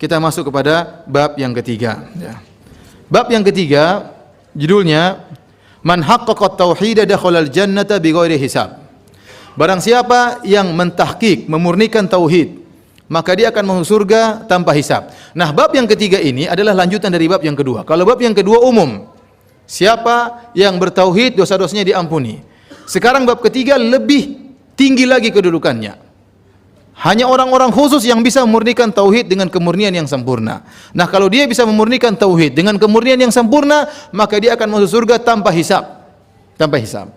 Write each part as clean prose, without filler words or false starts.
kita masuk kepada bab yang ketiga. Ya. Bab yang ketiga judulnya Man haqqaqa tauhid dakhala al-jannata bighairi hisab. Barang siapa yang mentahqiq, memurnikan tauhid, maka dia akan masuk surga tanpa hisab. Nah, bab yang ketiga ini adalah lanjutan dari bab yang kedua. Kalau bab yang kedua umum, siapa yang bertauhid dosa-dosanya diampuni. Sekarang bab ketiga lebih tinggi lagi kedudukannya. Hanya orang-orang khusus yang bisa memurnikan tauhid dengan kemurnian yang sempurna. Nah, kalau dia bisa memurnikan tauhid dengan kemurnian yang sempurna, maka dia akan masuk surga tanpa hisab. Tanpa hisab.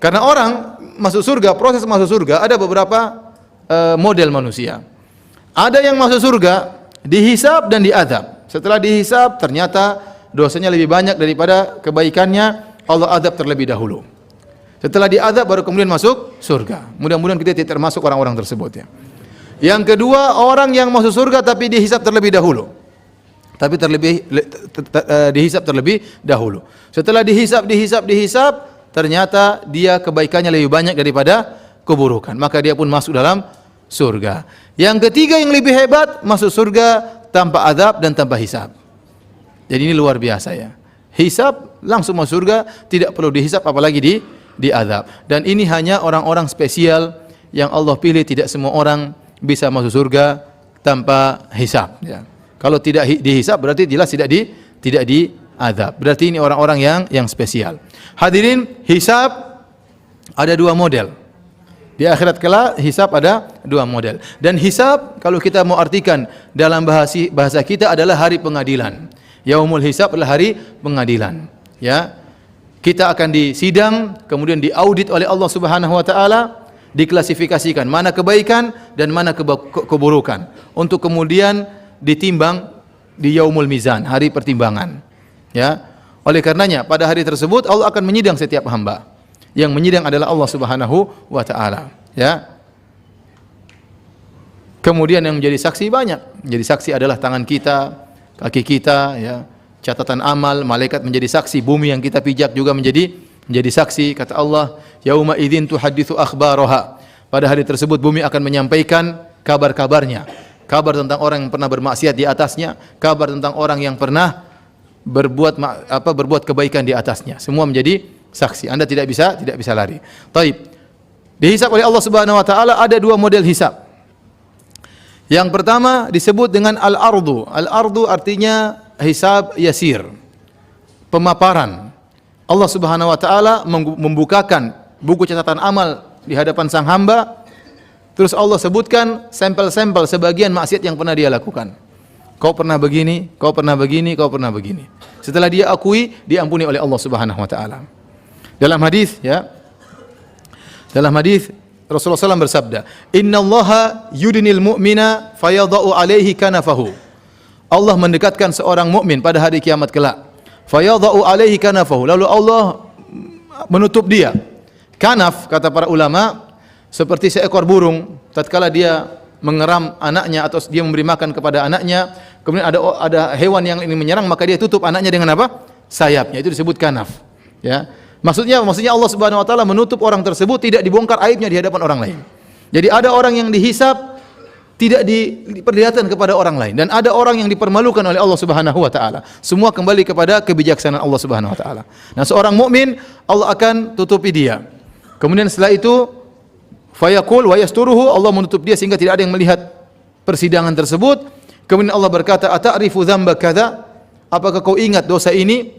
Karena orang masuk surga, proses masuk surga ada beberapa model manusia. Ada yang masuk surga dihisab dan diazab. Setelah dihisab ternyata dosanya lebih banyak daripada kebaikannya, Allah azab terlebih dahulu. Setelah diazab baru kemudian masuk surga. Mudah-mudahan kita tidak termasuk orang-orang tersebut ya. Yang kedua, orang yang masuk surga tapi dihisab terlebih dahulu. Tapi dihisab terlebih dahulu. Setelah dihisab, ternyata dia kebaikannya lebih banyak daripada keburukan. Maka dia pun masuk dalam surga. Yang ketiga yang lebih hebat, masuk surga tanpa azab dan tanpa hisab. Jadi ini luar biasa ya. Hisab langsung masuk surga, tidak perlu dihisab apalagi diazab. Dan ini hanya orang-orang spesial yang Allah pilih, tidak semua orang bisa masuk surga tanpa hisab ya. Kalau tidak dihisab berarti jelas tidak diazab. Berarti ini orang-orang yang spesial. Hadirin, hisab ada dua model. Di akhirat kelak hisab ada dua model. Dan hisab kalau kita mau artikan dalam bahasa kita adalah hari pengadilan. Yaumul hisab adalah hari pengadilan. Ya. Kita akan disidang, kemudian diaudit oleh Allah Subhanahu wa taala, diklasifikasikan mana kebaikan dan mana keburukan untuk kemudian ditimbang di yaumul mizan, hari pertimbangan. Ya. Oleh karenanya pada hari tersebut Allah akan menyidang setiap hamba. Yang menyidang adalah Allah Subhanahu wa taala, ya. Kemudian yang menjadi saksi banyak. Jadi saksi adalah tangan kita, kaki kita, ya. Catatan amal, malaikat menjadi saksi, bumi yang kita pijak juga menjadi saksi. Kata Allah, yauma idzin tuhadditsu akhbaraha. Pada hari tersebut bumi akan menyampaikan kabar-kabarnya. Kabar tentang orang yang pernah bermaksiat di atasnya, kabar tentang orang yang pernah berbuat kebaikan di atasnya. Semua menjadi saksi. Anda tidak bisa lari. Taib. Dihisab oleh Allah Subhanahu wa taala ada dua model hisab. Yang pertama disebut dengan al-ardu. Al-ardu artinya hisab yasir. Pemaparan. Allah Subhanahu wa taala membukakan buku catatan amal di hadapan sang hamba. Terus Allah sebutkan sampel-sampel sebagian maksiat yang pernah dia lakukan. Kau pernah begini, kau pernah begini, kau pernah begini. Setelah dia akui, diampuni oleh Allah Subhanahu wa taala. Dalam hadis ya. Dalam hadis Rasulullah SAW bersabda, "Innallaha yudnil mu'mina fayadha'u 'alaihi kanafahu." Allah mendekatkan seorang mukmin pada hari kiamat kelak. Fayadha'u 'alaihi kanafahu. Lalu Allah menutup dia. Kanaf kata para ulama seperti seekor burung tatkala dia mengeram anaknya atau dia memberi makan kepada anaknya, kemudian ada hewan yang ingin menyerang, maka dia tutup anaknya dengan apa? Sayapnya. Itu disebut kanaf. Ya. Maksudnya Allah Subhanahu wa taala menutup orang tersebut, tidak dibongkar aibnya di hadapan orang lain. Jadi ada orang yang dihisab tidak diperlihatkan kepada orang lain, dan ada orang yang dipermalukan oleh Allah Subhanahu wa taala. Semua kembali kepada kebijaksanaan Allah Subhanahu wa taala. Nah, seorang mukmin Allah akan tutupi dia. Kemudian setelah itu fayaqul wa yasturuhu, Allah menutup dia sehingga tidak ada yang melihat persidangan tersebut. Kemudian Allah berkata, "Ata'rifu dzamba kadza?" Apakah kau ingat dosa ini?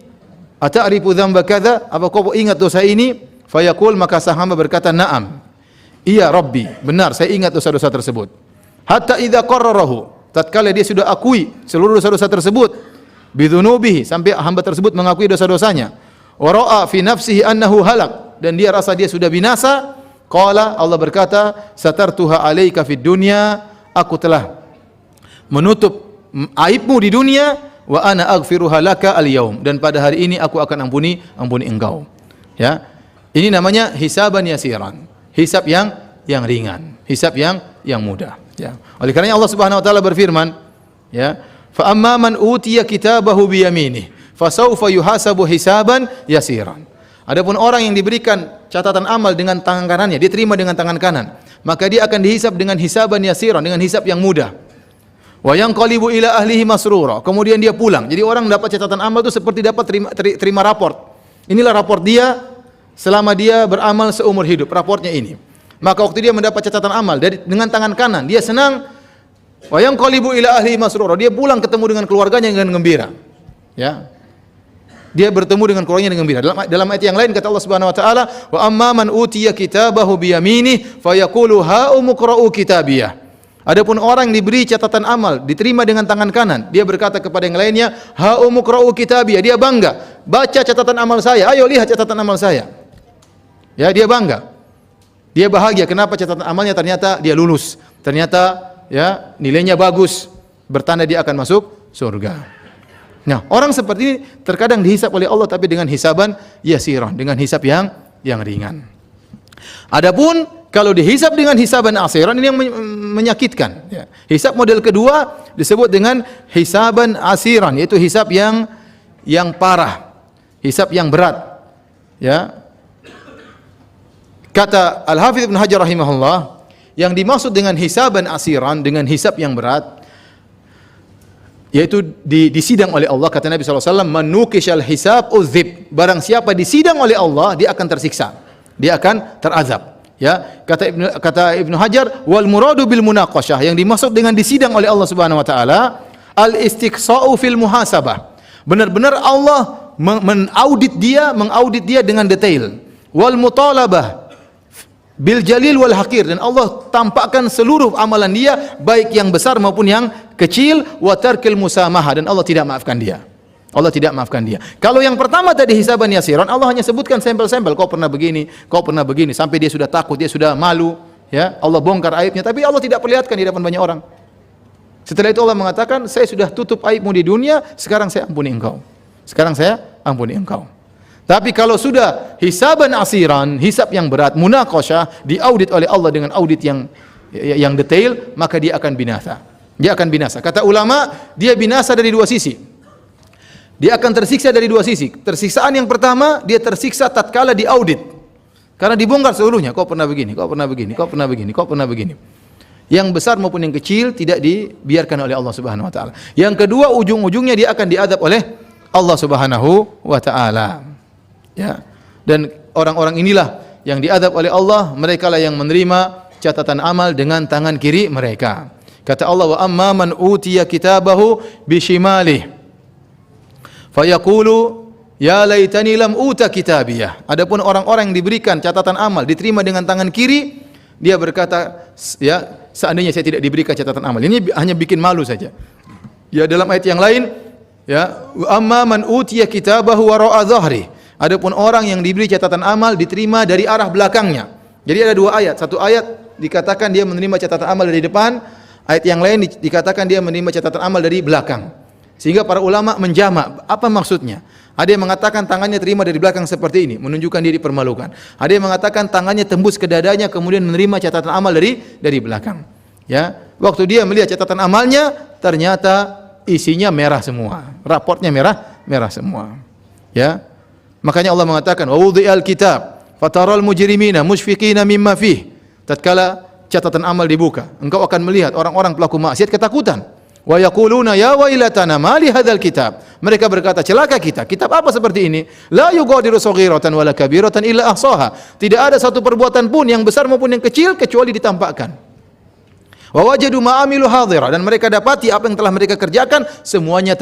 Ata'rifu dzamba kadza? Apa kau ingat dosa ini? Fayaqul, maka sang hamba berkata, "Na'am." Iya Rabbi, benar saya ingat dosa-dosa tersebut. Hatta idza qarrarahu, tatkala dia sudah akui seluruh dosa-dosa tersebut, bidzunubihi, sampai hamba tersebut mengakui dosa-dosanya. Wa ra'a fi nafsihi annahu halak, dan dia rasa dia sudah binasa. Qala, Allah berkata, "Satartuha 'alaika fid dunya." Aku telah menutup aibmu di dunia. Wa ana aghfiruha laka al-yaum, dan pada hari ini aku akan ampuni engkau. Ya. Ini namanya hisaban yasiran. Hisab yang ringan, hisab yang mudah, ya. Oleh karenanya Allah Subhanahu wa taala berfirman, ya, "Fa amma man utiya kitabahu bi yaminih, fasawfa yuhasabu hisaban yasiran." Adapun orang yang diberikan catatan amal dengan tangan kanannya, dia terima dengan tangan kanan, maka dia akan dihisab dengan hisaban yasiran, dengan hisab yang mudah. Wa yanqalibu ila ahlihi masrura. Kemudian dia pulang. Jadi orang dapat catatan amal itu seperti dapat terima raport. Inilah raport dia selama dia beramal seumur hidup. Raportnya ini. Maka waktu dia mendapat catatan amal dengan tangan kanan, dia senang. Wa yanqalibu ila ahlihi masrura. Dia pulang ketemu dengan keluarganya dengan gembira. Ya. Dia bertemu dengan keluarganya dengan gembira. Dalam ayat yang lain kata Allah Subhanahu wa taala, "Wa amma man utiya kitabahu bi yaminihi fayaqulu ha umqra'u kitabiyah." Adapun orang yang diberi catatan amal, diterima dengan tangan kanan, dia berkata kepada yang lainnya, "Ha umqra'u kitabiyah." Dia bangga, baca catatan amal saya. Ayo lihat catatan amal saya. Ya, dia bangga. Dia bahagia kenapa catatan amalnya ternyata dia lulus. Ternyata ya nilainya bagus. Bertanda dia akan masuk surga. Nah, orang seperti ini terkadang dihisab oleh Allah tapi dengan hisaban yasiran, dengan hisab yang ringan. Adapun kalau dihisab dengan hisaban asiran ini yang menyakitkan. Ya. Hisab model kedua disebut dengan hisaban asiran, yaitu hisab yang parah, hisab yang berat. Ya. Kata Al-Hafidz Ibnu Hajar rahimahullah, yang dimaksud dengan hisaban asiran, dengan hisab yang berat, yaitu di sidang oleh Allah. Kata Nabi SAW, "Manukishal hisab uzib." Barang siapa disidang oleh Allah, dia akan tersiksa, dia akan terazab. Ya, kata Ibnu Hajar, "Wal muradu bil munaqashah." Yang dimaksud dengan disidang oleh Allah Subhanahu wa taala, al-istiqsa'u fil muhasabah. Benar-benar Allah mengaudit dia dengan detail. Wal mutalabah bil jalil wal hakir, dan Allah tampakkan seluruh amalan dia baik yang besar maupun yang kecil, wa tarkil musamahah, dan Allah tidak maafkan dia. Allah tidak maafkan dia. Kalau yang pertama tadi hisaban yasiran, Allah hanya sebutkan sampel-sampel, kau pernah begini, sampai dia sudah takut, dia sudah malu, ya. Allah bongkar aibnya, tapi Allah tidak perlihatkan di depan banyak orang. Setelah itu Allah mengatakan, "Saya sudah tutup aibmu di dunia, sekarang saya ampuni engkau." Tapi kalau sudah hisaban asiran, hisab yang berat, munaqashah, diaudit oleh Allah dengan audit yang detail, maka dia akan binasa. Dia akan binasa. Kata ulama, dia binasa dari dua sisi. Dia akan tersiksa dari dua sisi. Tersiksaan yang pertama, dia tersiksa tatkala diaudit. Karena dibongkar seluruhnya, kau pernah begini. Yang besar maupun yang kecil tidak dibiarkan oleh Allah Subhanahu wa taala. Yang kedua, ujung-ujungnya dia akan diadab oleh Allah Subhanahu wa taala. Ya. Dan orang-orang inilah yang diadab oleh Allah, merekalah yang menerima catatan amal dengan tangan kiri mereka. Kata Allah, "Wa amma man utiya kitabahu bishimalih fayaqulu ya laitani lam uta kitabiyah." Adapun orang-orang yang diberikan catatan amal diterima dengan tangan kiri, dia berkata, ya, seandainya saya tidak diberikan catatan amal. Ini hanya bikin malu saja. Ya, dalam ayat yang lain, ya, "Wa amma man utiya kitabahu wara'a dhahri." Adapun orang yang diberi catatan amal diterima dari arah belakangnya. Jadi ada dua ayat. Satu ayat dikatakan dia menerima catatan amal dari depan, ayat yang lain dikatakan dia menerima catatan amal dari belakang. Sehingga para ulama menjamak, apa maksudnya? Ada yang mengatakan tangannya terima dari belakang seperti ini, menunjukkan dia dipermalukan. Ada yang mengatakan tangannya tembus ke dadanya kemudian menerima catatan amal dari belakang. Ya, waktu dia melihat catatan amalnya ternyata isinya merah semua. Raportnya merah semua. Ya. Makanya Allah mengatakan, "Wa wudhi'al kitab fataral mujrimina mushfiqina mimma fih." Tatkala catatan amal dibuka, engkau akan melihat orang-orang pelaku maksiat ketakutan. Wa yaquluna ya wailatana ma li hadzal kitab. Mereka berkata, celaka kita. Kitab apa seperti ini? La yughadiru shaghiratan wala kabiratan illa ahsaha. Tidak ada satu perbuatan pun yang besar maupun yang kecil kecuali ditampakkan. Wa wajadu ma amilu hadira, dan mereka dapati apa yang telah mereka kerjakan semuanya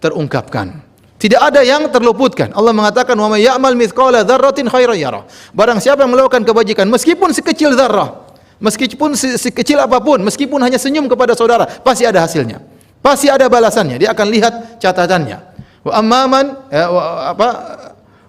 terungkapkan. Tidak ada yang terluputkan. Allah mengatakan, "Wa may ya'mal mithqala dzarratin khairan yarah." Barang siapa yang melakukan kebajikan meskipun sekecil zarrah, meskipun sekecil apapun, meskipun hanya senyum kepada saudara, pasti ada hasilnya. Pasti ada balasannya. Dia akan lihat catatannya. Wa amman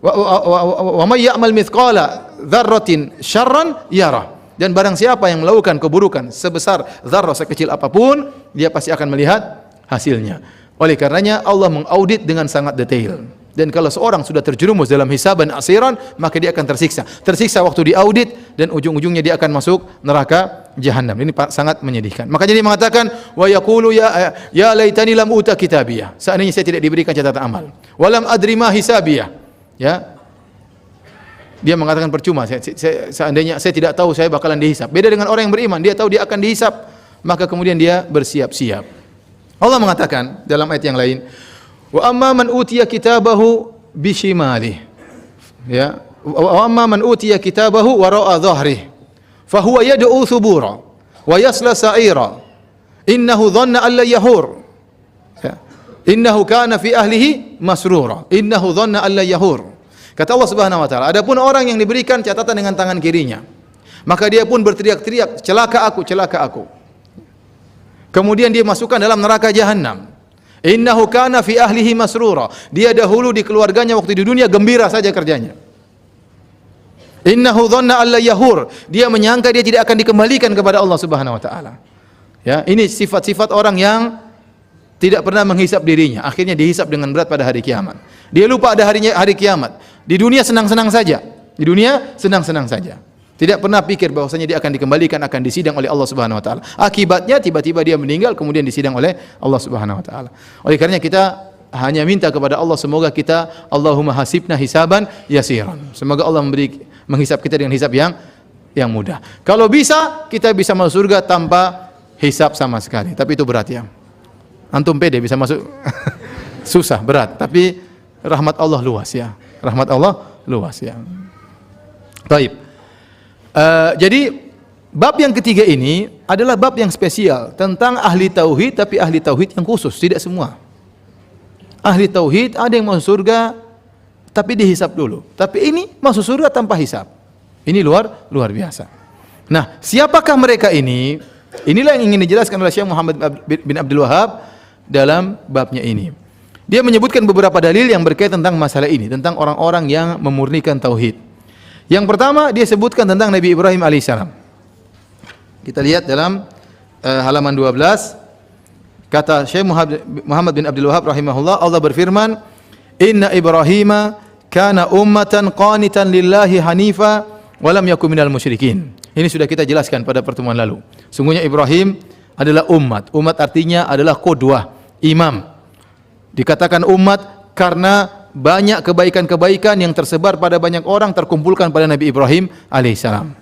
wa may ya'mal mithqala dzarratin syarran yarah. Dan barang siapa yang melakukan keburukan sebesar zarrah, sekecil apapun, dia pasti akan melihat hasilnya. Oleh karenanya Allah mengaudit dengan sangat detail. Dan kalau seorang sudah terjerumus dalam hisaban asiran, maka dia akan tersiksa. Tersiksa waktu diaudit dan ujung-ujungnya dia akan masuk neraka jahanam. Ini sangat menyedihkan. Makanya dia mengatakan, "Wa yaqulu ya laitani lam uta kitabiyah." Seandainya saya tidak diberikan catatan amal. "Walam adri ma hisabiyah." Ya. Dia mengatakan percuma, seandainya saya tidak tahu saya bakalan dihisab. Beda dengan orang yang beriman, dia tahu dia akan dihisab, maka kemudian dia bersiap-siap. Allah mengatakan dalam ayat yang lain, wa amma man utiya kitabahu bishimalihi, ya, wa amma man utiya kitabahu wara'a dhahrihi fahuwa yad'u thubura wa yasla sa'ira innahu dhanna an la yahur, ya, innahu kana fi ahlihi masrura innahu dhanna an la yahur. Kata Allah Subhanahu wa taala, adapun orang yang diberikan catatan dengan tangan kirinya, maka dia pun berteriak-teriak, celaka aku, celaka aku. Kemudian dia masukkan dalam neraka jahanam. Innahu kana fi ahlihi masrura. Dia dahulu di keluarganya waktu di dunia gembira saja kerjanya. Innahu dhanna alla yahur. Dia menyangka dia tidak akan dikembalikan kepada Allah Subhanahu wa taala. Ya, ini sifat-sifat orang yang tidak pernah menghisap dirinya, akhirnya dihisap dengan berat pada hari kiamat. Dia lupa ada hari kiamat. Di dunia senang-senang saja. Di dunia senang-senang saja. Tidak pernah pikir bahwasanya dia akan dikembalikan, akan disidang oleh Allah Subhanahu wa taala. Akibatnya tiba-tiba dia meninggal kemudian disidang oleh Allah Subhanahu wa taala. Oleh karenanya kita hanya minta kepada Allah, semoga kita, Allahumma hasibna hisaban yasiran. Semoga Allah menghisap kita dengan hisap yang mudah. Kalau bisa kita bisa masuk surga tanpa hisap sama sekali. Tapi itu berat ya. Antum pede bisa masuk? Susah, berat. Tapi rahmat Allah luas ya. Rahmat Allah luas ya. Baik. Jadi bab yang ketiga ini adalah bab yang spesial tentang ahli tauhid, tapi ahli tauhid yang khusus, tidak semua. Ahli tauhid ada yang masuk surga tapi dihisap dulu. Tapi ini masuk surga tanpa hisap. Ini luar biasa. Nah, siapakah mereka ini? Inilah yang ingin dijelaskan oleh Syekh Muhammad bin Abdul Wahhab dalam babnya ini. Dia menyebutkan beberapa dalil yang berkaitan tentang masalah ini, tentang orang-orang yang memurnikan tauhid. Yang pertama dia sebutkan tentang Nabi Ibrahim alaihissalam. Kita lihat dalam halaman 12, kata Syekh Muhammad bin Abdul Wahhab rahimahullah, Allah berfirman, "Inna Ibrahima kana ummatan qanitan lillahi hanifa wa lam yakun minal musyrikin." Ini sudah kita jelaskan pada pertemuan lalu. Sungguhnya Ibrahim adalah umat. Umat artinya adalah qudwah, imam. Dikatakan umat karena banyak kebaikan-kebaikan yang tersebar pada banyak orang terkumpulkan pada Nabi Ibrahim alaihissalam.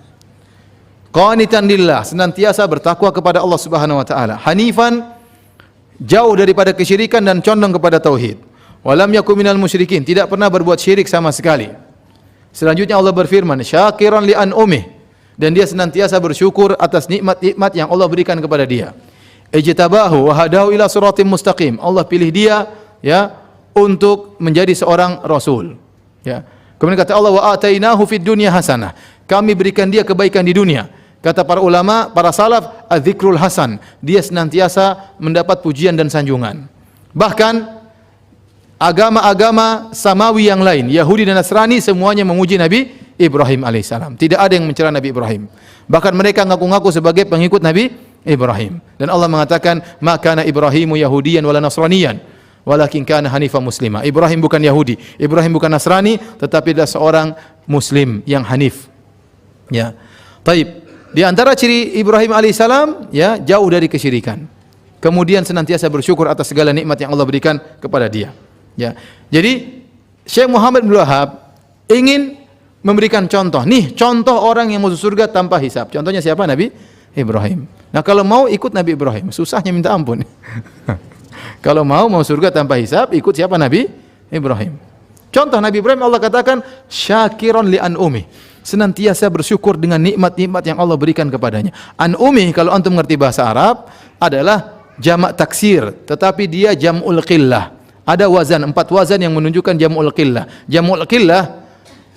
Qanitan lillah, senantiasa bertakwa kepada Allah Subhanahu wa taala. Hanifan, jauh daripada kesyirikan dan condong kepada tauhid. Walam yakun minal musyrikin, tidak pernah berbuat syirik sama sekali. Selanjutnya Allah berfirman, syakiran li an'umih, dan dia senantiasa bersyukur atas nikmat-nikmat yang Allah berikan kepada dia. Ijtabahu wa hadahu ila siratim mustaqim. Allah pilih dia ya untuk menjadi seorang rasul. Ya. Kemudian kata Allah, wa atainahu fid dunya hasanah. Kami berikan dia kebaikan di dunia. Kata para ulama, para salaf, adz-dzikrul hasan. Dia senantiasa mendapat pujian dan sanjungan. Bahkan agama-agama samawi yang lain, Yahudi dan Nasrani, semuanya memuji Nabi Ibrahim alaihissalam. Tidak ada yang mencela Nabi Ibrahim. Bahkan mereka ngaku-ngaku sebagai pengikut Nabi Ibrahim. Dan Allah mengatakan, ma kana Ibrahimu yahudiyan wala nasraniyan, walakin kana hanifan muslima. Ibrahim bukan Yahudi, Ibrahim bukan Nasrani, tetapi adalah seorang Muslim yang hanif. Ya, taib. Di antara ciri Ibrahim alaihissalam, ya, jauh dari kesyirikan. Kemudian senantiasa bersyukur atas segala nikmat yang Allah berikan kepada dia. Ya, jadi Syekh Muhammad bin Wahhab ingin memberikan contoh. Nih, contoh orang yang masuk surga tanpa hisab. Contohnya siapa? Nabi Ibrahim. Nah, kalau mau ikut Nabi Ibrahim, susahnya minta ampun. Kalau mau surga tanpa hisab, ikut siapa? Nabi Ibrahim. Contoh Nabi Ibrahim, Allah katakan syakiron li an'umi, senantiasa bersyukur dengan nikmat-nikmat yang Allah berikan kepadanya. An'umi kalau antum mengerti bahasa Arab adalah jamak taksir, tetapi dia jam'ul qillah. Ada wazan, 4 wazan yang menunjukkan jam'ul qillah. Jam'ul qillah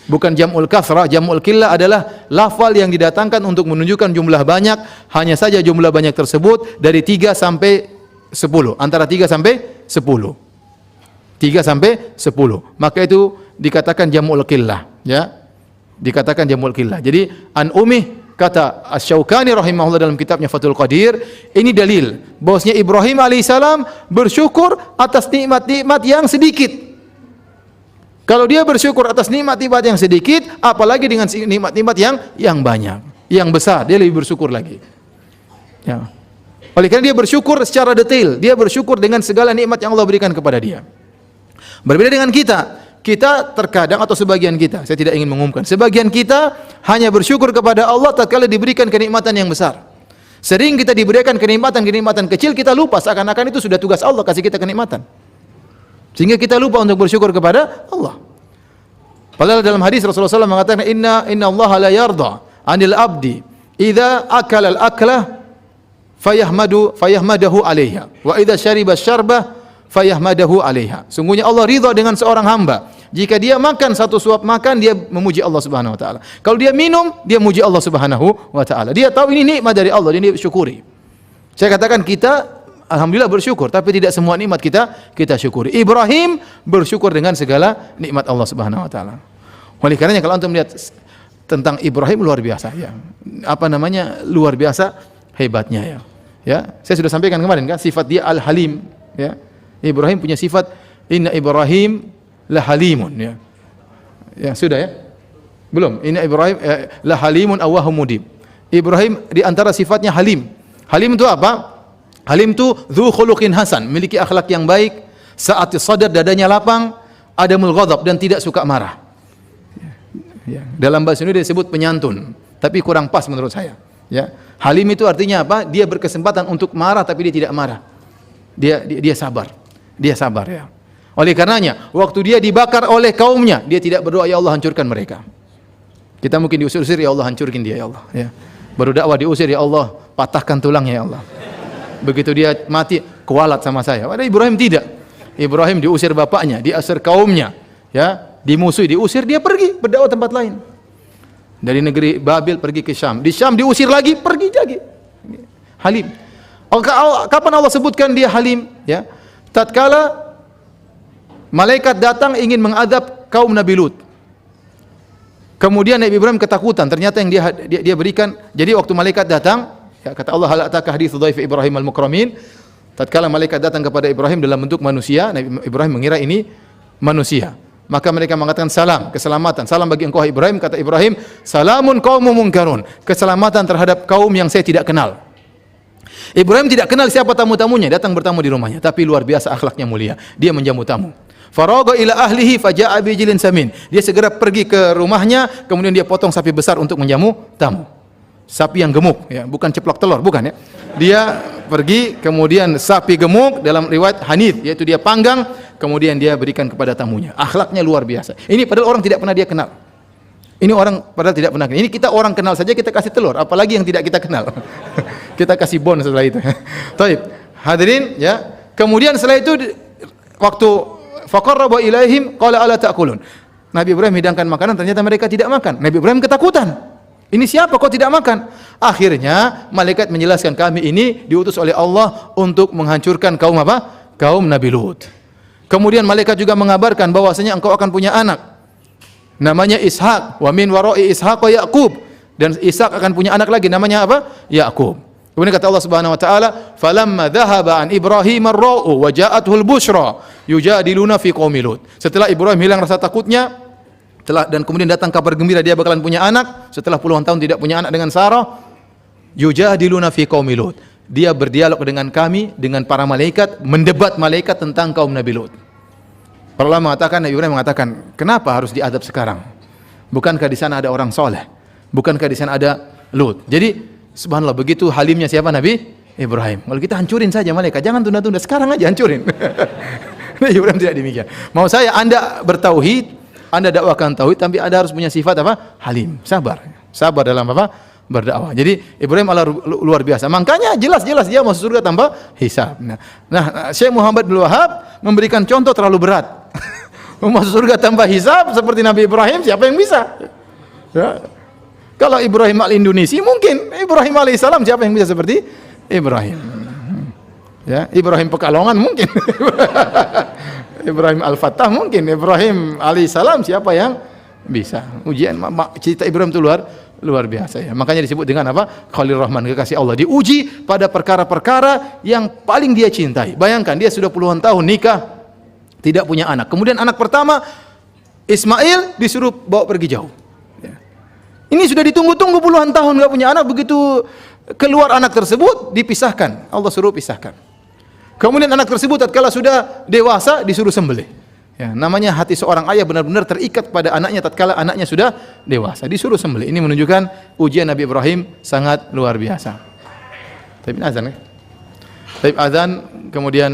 bukan jam'ul kasrah. Jam'ul qillah adalah lafal yang didatangkan untuk menunjukkan jumlah banyak, hanya saja jumlah banyak tersebut dari 3 sampai 10, antara 3 sampai 10. 3 sampai 10. Maka itu dikatakan jam'ul qillah, ya. Dikatakan jam'ul qillah. Jadi an-umih, kata Asy-Syaukani rahimahullah dalam kitabnya Fathul Qadir, ini dalil bahwasanya Ibrahim alaihissalam bersyukur atas nikmat-nikmat yang sedikit. Kalau dia bersyukur atas nikmat-nikmat yang sedikit, apalagi dengan nikmat-nikmat yang banyak, yang besar, dia lebih bersyukur lagi. Ya. Oleh karena dia bersyukur secara detail, dia bersyukur dengan segala nikmat yang Allah berikan kepada dia. Berbeda dengan kita terkadang atau sebagian kita, saya tidak ingin mengumumkan, sebagian kita hanya bersyukur kepada Allah tatkala diberikan kenikmatan yang besar. Sering kita diberikan kenikmatan-kenikmatan kecil, kita lupa seakan-akan itu sudah tugas Allah kasih kita kenikmatan. Sehingga kita lupa untuk bersyukur kepada Allah. Padahal dalam hadis Rasulullah SAW mengatakan inna Allah la yarda 'anil abdi idza akala al-aklah fayahmadahu 'alaiha wa idza syariba syarbah fayahmadahu 'alaiha. Sungguhnya Allah ridha dengan seorang hamba jika dia makan satu suap makan, dia memuji Allah Subhanahu wa taala. Kalau dia minum, dia muji Allah Subhanahu wa taala. Dia tahu ini nikmat dari Allah, dia syukuri. Saya katakan kita alhamdulillah bersyukur, tapi tidak semua nikmat kita syukuri. Ibrahim bersyukur dengan segala nikmat Allah Subhanahu wa taala. Oleh karenanya kalau antum lihat tentang Ibrahim luar biasa ya. Apa namanya? Luar biasa hebatnya ya. Ya, saya sudah sampaikan kemarin kan sifat dia Al-Halim ya. Ibrahim punya sifat inna Ibrahim la halimun ya. Ya, sudah ya? Belum. Inna Ibrahim la halimun awwahum mudib. Ibrahim di antara sifatnya halim. Halim itu apa? Halim itu dzu khuluqin hasan, memiliki akhlak yang baik, saat sadar dadanya lapang, adamul ghadab dan tidak suka marah. Ya. Dalam bahasa Indonesia disebut penyantun, tapi kurang pas menurut saya. Ya. Halim itu artinya apa? Dia berkesempatan untuk marah tapi dia tidak marah. Dia sabar. Dia sabar ya. Oleh karenanya, waktu dia dibakar oleh kaumnya, dia tidak berdoa ya Allah hancurkan mereka. Kita mungkin diusir-usir ya Allah hancurkan dia ya Allah. Ya. Baru dakwah diusir ya Allah patahkan tulangnya ya Allah. Begitu dia mati kualat sama saya. Padahal Ibrahim tidak. Ibrahim diusir bapaknya, diusir kaumnya, ya, dimusuhi, diusir, dia pergi berdakwah tempat lain. Dari negeri Babil pergi ke Syam. Di Syam diusir lagi, pergi lagi. Halim. Kapan Allah sebutkan dia halim? Ya. Tatkala malaikat datang ingin mengadab kaum Nabi Lut. Kemudian Nabi Ibrahim ketakutan. Ternyata yang dia berikan. Jadi waktu malaikat datang, ya, kata Allah, hal ataka haditsu dhaif Ibrahim al-mukramin. Tatkala malaikat datang kepada Ibrahim dalam bentuk manusia, Nabi Ibrahim mengira ini manusia. Maka mereka mengatakan salam, keselamatan. Salam bagi engkau Ibrahim. Kata Ibrahim, salamun qaumun munkarun. Keselamatan terhadap kaum yang saya tidak kenal. Ibrahim tidak kenal siapa tamu-tamunya, datang bertamu di rumahnya, tapi luar biasa akhlaknya mulia. Dia menjamu tamu. Faraga ila ahlihi faja'a bijilin samin. Dia segera pergi ke rumahnya, kemudian dia potong sapi besar untuk menjamu tamu. Sapi yang gemuk, ya, bukan ceplok telur, bukan ya. Dia pergi, kemudian sapi gemuk dalam riwayat hanith, yaitu dia panggang, kemudian dia berikan kepada tamunya. Akhlaknya luar biasa. Ini padahal orang tidak pernah dia kenal. Ini orang padahal tidak pernah kenal. Ini kita orang kenal saja kita kasih telur, apalagi yang tidak kita kenal. Kita kasih bon setelah itu. Baik, hadirin ya. Kemudian setelah itu waktu faqarraba ilaihim qala ala ta'kulun. Nabi Ibrahim hidangkan makanan, ternyata mereka tidak makan. Nabi Ibrahim ketakutan. Ini siapa kok tidak makan? Akhirnya malaikat menjelaskan kami ini diutus oleh Allah untuk menghancurkan kaum apa? Kaum Nabi Lut. Kemudian malaikat juga mengabarkan bahwasanya engkau akan punya anak. Namanya Ishak, wa min wara'i Ishaq wa Yaqub, dan Ishak akan punya anak lagi namanya apa? Yaqub. Kemudian kata Allah Subhanahu wa taala, "Falamma dhahaba an Ibrahim ar-ra'u wa ja'atuhul busyra yujadiluna fi qaumi Lut." Setelah Ibrahim hilang rasa takutnya, dan kemudian datang kabar gembira dia bakalan punya anak, setelah puluhan tahun tidak punya anak dengan Sarah, yujadiluna fi qaumi Lut. Dia berdialog dengan kami, dengan para malaikat, mendebat malaikat tentang kaum Nabi Lut. Para ulama mengatakan, Nabi Ibrahim mengatakan, kenapa harus diadab sekarang? Bukankah di sana ada orang soleh? Bukankah di sana ada Lut? Jadi, subhanallah, begitu halimnya siapa Nabi Ibrahim. Kalau kita hancurin saja malaikat, jangan tunda-tunda, sekarang aja hancurin. Nabi Ibrahim tidak demikian. Mau saya Anda bertauhid, Anda dakwakan tauhid, tapi Anda harus punya sifat apa? Halim, sabar. Sabar dalam apa? Berdakwah. Jadi Ibrahim Allah luar biasa. Makanya jelas-jelas dia masuk surga tanpa hisab. Nah, Syekh Muhammad bin Wahab memberikan contoh terlalu berat. Masuk surga tanpa hisab seperti Nabi Ibrahim, siapa yang bisa? Ya. Kalau Ibrahim al-Indonesi mungkin, Ibrahim alaihissalam siapa yang bisa seperti Ibrahim? Ya, Ibrahim Pekalongan mungkin. Ibrahim Al-Fattah mungkin, Ibrahim alaihissalam siapa yang bisa? Ujian cerita Ibrahim itu luar biasa ya. Makanya disebut dengan apa? Khalil Rahman, kekasih Allah. Diuji pada perkara-perkara yang paling dia cintai. Bayangkan dia sudah puluhan tahun nikah, tidak punya anak. Kemudian anak pertama Ismail disuruh bawa pergi jauh. Ya. Ini sudah ditunggu-tunggu puluhan tahun nggak punya anak, begitu keluar anak tersebut dipisahkan. Allah suruh pisahkan. Kemudian anak tersebut tatkala sudah dewasa disuruh sembelih. Ya, namanya hati seorang ayah benar-benar terikat pada anaknya tatkala anaknya sudah dewasa, disuruh sembelih. Ini menunjukkan ujian Nabi Ibrahim sangat luar biasa. Tapi azan ya. Tapi azan kemudian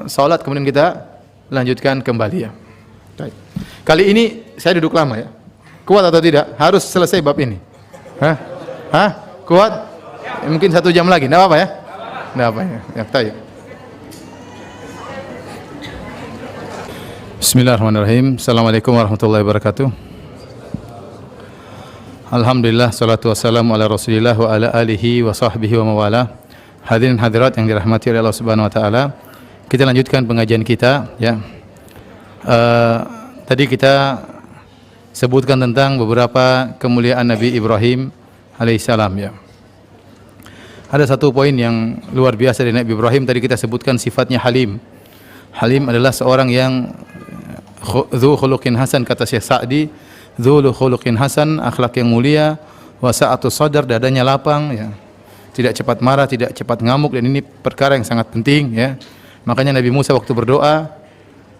salat kemudian kita lanjutkan kembali ya. Baik. Kali ini saya duduk lama ya. Kuat atau tidak? Harus selesai bab ini. Hah? Hah? Kuat? Mungkin 1 jam lagi. Enggak apa-apa ya? Enggak apa ya. Ya, baik. Bismillahirrahmanirrahim. Assalamualaikum warahmatullahi wabarakatuh. Alhamdulillah, salatu wassalamu ala Rasulillah wa ala alihi wa sahbihi wa mawala. Hadirin hadirat yang dirahmati oleh Allah Subhanahu wa taala. Kita lanjutkan pengajian kita ya. Tadi kita sebutkan tentang beberapa kemuliaan Nabi Ibrahim alaihissalam ya. Ada satu poin yang luar biasa dari Nabi Ibrahim, tadi kita sebutkan sifatnya Halim. Halim adalah seorang yang dzu khuluqin hasan, kata Syekh Sa'di, dzu khuluqin hasan, akhlak yang mulia, wa sa'atus sadar, dadanya lapang ya. Tidak cepat marah, tidak cepat ngamuk, dan ini perkara yang sangat penting ya. Makanya Nabi Musa waktu berdoa,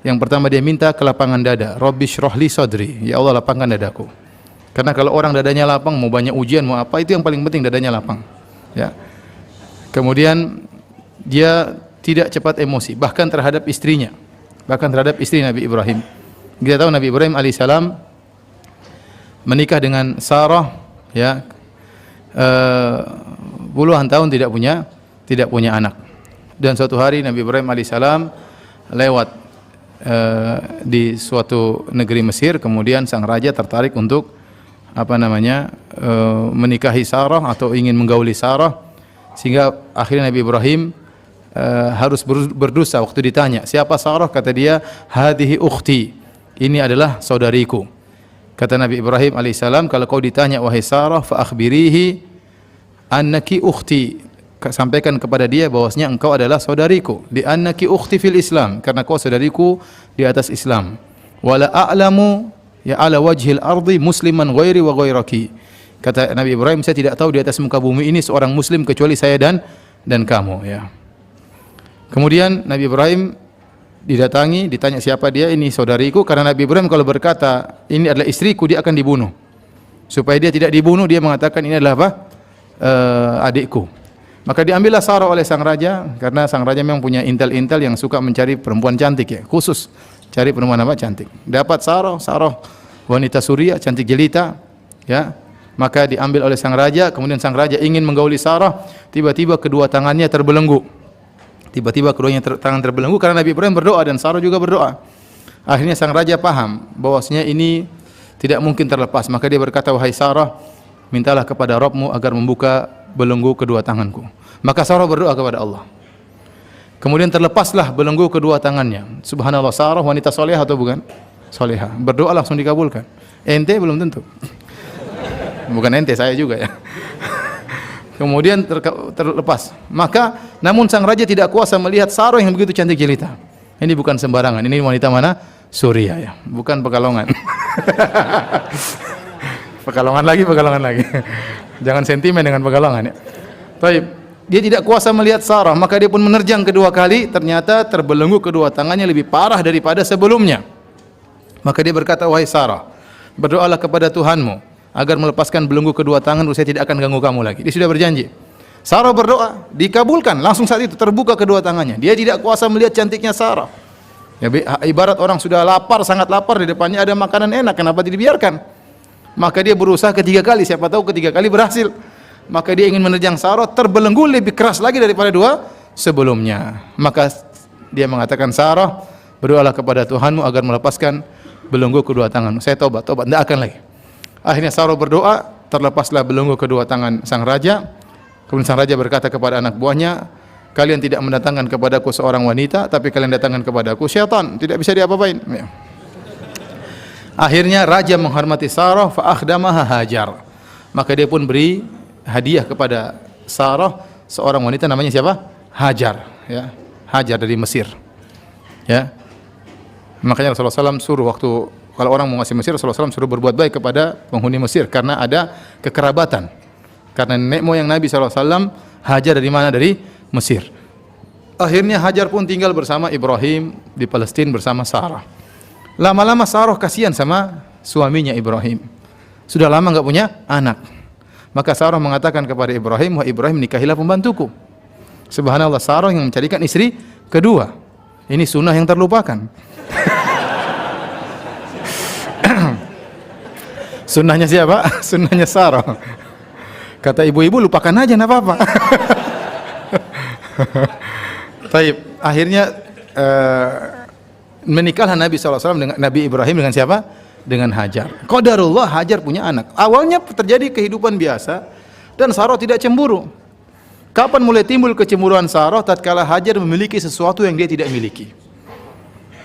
yang pertama dia minta kelapangan dada. Rabbi shrahli sadri, ya Allah lapangkan dadaku. Karena kalau orang dadanya lapang, mau banyak ujian, mau apa, itu yang paling penting, dadanya lapang ya. Kemudian dia tidak cepat emosi, bahkan terhadap istrinya, bahkan terhadap istri Nabi Ibrahim. Kita tahu Nabi Ibrahim alaihissalam menikah dengan Sarah ya, puluhan tahun tidak punya anak. Dan suatu hari Nabi Ibrahim alaihissalam lewat di suatu negeri Mesir, kemudian sang raja tertarik untuk menikahi Sarah atau ingin menggauli Sarah, sehingga akhirnya Nabi Ibrahim harus berdosa. Waktu ditanya siapa Sarah, kata dia hadhihi ukhti, ini adalah saudariku. Kata Nabi Ibrahim alaihissalam, kalau kau ditanya wahai Sarah, fa akhbirihi annaki ukhti, sampaikan kepada dia bahwasanya engkau adalah saudariku, di annaki ukhti fil Islam, karena kau saudariku di atas Islam. Wala a'lamu ya ala wajhil ardi musliman ghairi wa ghairaki. Kata Nabi Ibrahim, saya tidak tahu di atas muka bumi ini seorang muslim kecuali saya dan kamu ya. Kemudian Nabi Ibrahim didatangi, ditanya siapa dia, ini saudariku. Karena Nabi Ibrahim kalau berkata ini adalah istriku, dia akan dibunuh. Supaya dia tidak dibunuh, dia mengatakan ini adalah apa? Adikku. Maka diambillah Sarah oleh sang raja, karena sang raja memang punya intel-intel yang suka mencari perempuan cantik ya, khusus cari perempuan apa cantik. Dapat Sarah wanita Suria, cantik jelita ya. Maka diambil oleh sang raja, kemudian sang raja ingin menggauli Sarah, tiba-tiba kedua tangannya terbelenggu. Tangan terbelenggu karena Nabi Ibrahim berdoa dan Sarah juga berdoa. Akhirnya sang raja paham bahwasanya ini tidak mungkin terlepas, maka dia berkata, wahai Sarah, mintalah kepada Rabbmu agar membuka belenggu kedua tanganku. Maka Sarah berdoa kepada Allah. Kemudian terlepaslah belenggu kedua tangannya. Subhanallah, Sarah wanita solehah atau bukan? Solehah. Berdoa langsung dikabulkan. Ente belum tentu. Bukan ente, saya juga ya. Kemudian terlepas. Maka namun sang raja tidak kuasa melihat Sarah yang begitu cantik jelita. Ini bukan sembarangan. Ini wanita mana? Suria ya, bukan Pekalongan. Pekalongan lagi. Jangan sentimen dengan Pekalongan ya. Baik. Dia tidak kuasa melihat Sarah, maka dia pun menerjang kedua kali. Ternyata terbelenggu kedua tangannya lebih parah daripada sebelumnya. Maka dia berkata, wahai Sarah, berdoalah kepada Tuhanmu agar melepaskan belenggu kedua tangan, saya tidak akan ganggu kamu lagi. Dia sudah berjanji. Sarah berdoa, dikabulkan. Langsung saat itu terbuka kedua tangannya. Dia tidak kuasa melihat cantiknya Sarah. Ya, ibarat orang sudah lapar, sangat lapar, di depannya ada makanan enak, kenapa dibiarkan? Maka dia berusaha ketiga kali, siapa tahu ketiga kali berhasil. Maka dia ingin menerjang Sarah, terbelenggu lebih keras lagi daripada dua sebelumnya. Maka dia mengatakan, Sarah, berdoalah kepada Tuhanmu agar melepaskan belenggu kedua tanganmu. Saya tobat, tidak akan lagi. Akhirnya Sarah berdoa, terlepaslah belenggu kedua tangan sang raja. Kemudian sang raja berkata kepada anak buahnya, kalian tidak mendatangkan kepadaku seorang wanita, tapi kalian datangkan kepadaku syaitan, tidak bisa diapa-apain. Ya. Akhirnya raja menghormati Sarah, fa akhdamaha Hajar. Maka dia pun beri hadiah kepada Sarah seorang wanita namanya siapa? Hajar, ya. Hajar dari Mesir. Ya. Makanya Rasulullah SAW suruh waktu kalau orang mau ngasih Mesir, Rasulullah SAW suruh berbuat baik kepada penghuni Mesir karena ada kekerabatan. Karena nenek moyang Nabi SAW Hajar dari mana? Dari Mesir. Akhirnya Hajar pun tinggal bersama Ibrahim di Palestina bersama Sarah. Lama-lama Sarah kasihan sama suaminya Ibrahim. Sudah lama enggak punya anak. Maka Sarah mengatakan kepada Ibrahim, wah Ibrahim, nikahilah pembantuku. Subhanallah, Sarah yang mencarikan istri kedua. Ini sunnah yang terlupakan. Sunnahnya siapa? Sunnahnya Sarah. Kata ibu-ibu, lupakan aja, enggak apa-apa. Taib, akhirnya menikahlah Nabi SAW dengan Nabi Ibrahim dengan siapa? Dengan Hajar. Qadarullah, Hajar punya anak. Awalnya terjadi kehidupan biasa dan Sarah tidak cemburu. Kapan mulai timbul kecemburuan Sarah? Tatkala Hajar memiliki sesuatu yang dia tidak miliki.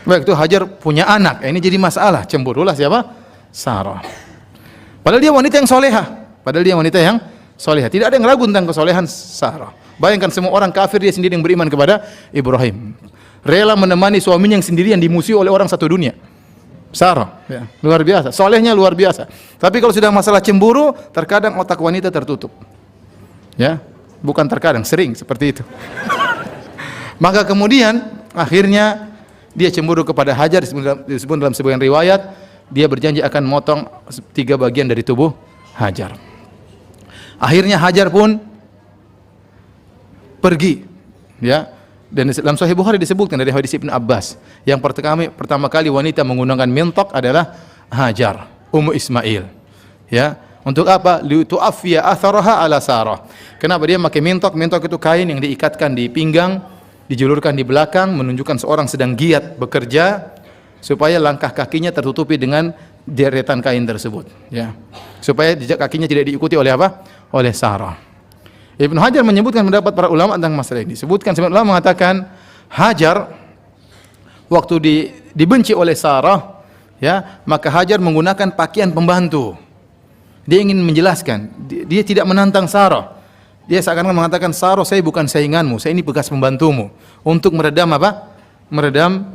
Baik, itu Hajar punya anak. Ini jadi masalah. Cemburulah siapa? Sarah. Padahal dia wanita yang soleha. Tidak ada yang ragu tentang kesolehan Sarah. Bayangkan semua orang kafir, dia sendiri yang beriman kepada Ibrahim. Rela menemani suaminya yang sendirian dimusuhi oleh orang satu dunia. Sarah, ya, luar biasa. Solehnya luar biasa. Tapi kalau sudah masalah cemburu, terkadang otak wanita tertutup. Ya, bukan terkadang, sering seperti itu. Maka kemudian akhirnya dia cemburu kepada Hajar. Disebut dalam sebagian riwayat, dia berjanji akan motong 3 bagian dari tubuh Hajar. Akhirnya Hajar pun pergi, ya. Dan dalam Sahih Bukhari disebutkan dari hadis Ibnu Abbas, yang pertama kali wanita menggunakan mintok adalah Hajar, Ummu Ismail. Ya, untuk apa? Liutu'affiya atharaha ala Sarah. Kenapa dia pakai mintok? Mintok itu kain yang diikatkan di pinggang, dijulurkan di belakang, menunjukkan seorang sedang giat bekerja, supaya langkah kakinya tertutupi dengan deretan kain tersebut, ya. Supaya jejak kakinya tidak diikuti oleh apa? Oleh Sarah. Ibnu Hajar menyebutkan pendapat para ulama tentang masalah ini. Sebutkan sebagian ulama mengatakan Hajar waktu dibenci oleh Sarah, ya, maka Hajar menggunakan pakaian pembantu. Dia ingin menjelaskan, dia tidak menantang Sarah. Dia seakan-akan mengatakan, Sarah, saya bukan sainganmu, saya ini bekas pembantumu, untuk meredam apa? Meredam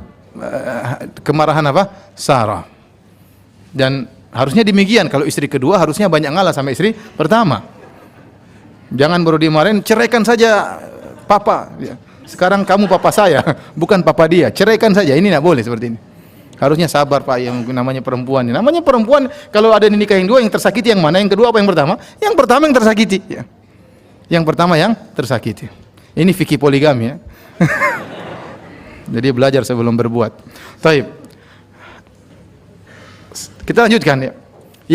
kemarahan apa? Sarah. Dan harusnya demikian, kalau istri kedua harusnya banyak ngalah sama istri pertama. Jangan baru dimarahin, ceraikan saja papa. Sekarang kamu papa saya, bukan papa dia. Ceraikan saja. Ini tidak boleh seperti ini. Harusnya sabar Pak, yang namanya perempuan. Namanya perempuan, kalau ada nikah yang dua, yang tersakiti yang mana? Yang kedua apa yang pertama? Yang pertama yang tersakiti. Ya. Yang pertama yang tersakiti. Ini fikih poligami, ya. Jadi belajar sebelum berbuat. Taib. Kita lanjutkan, ya.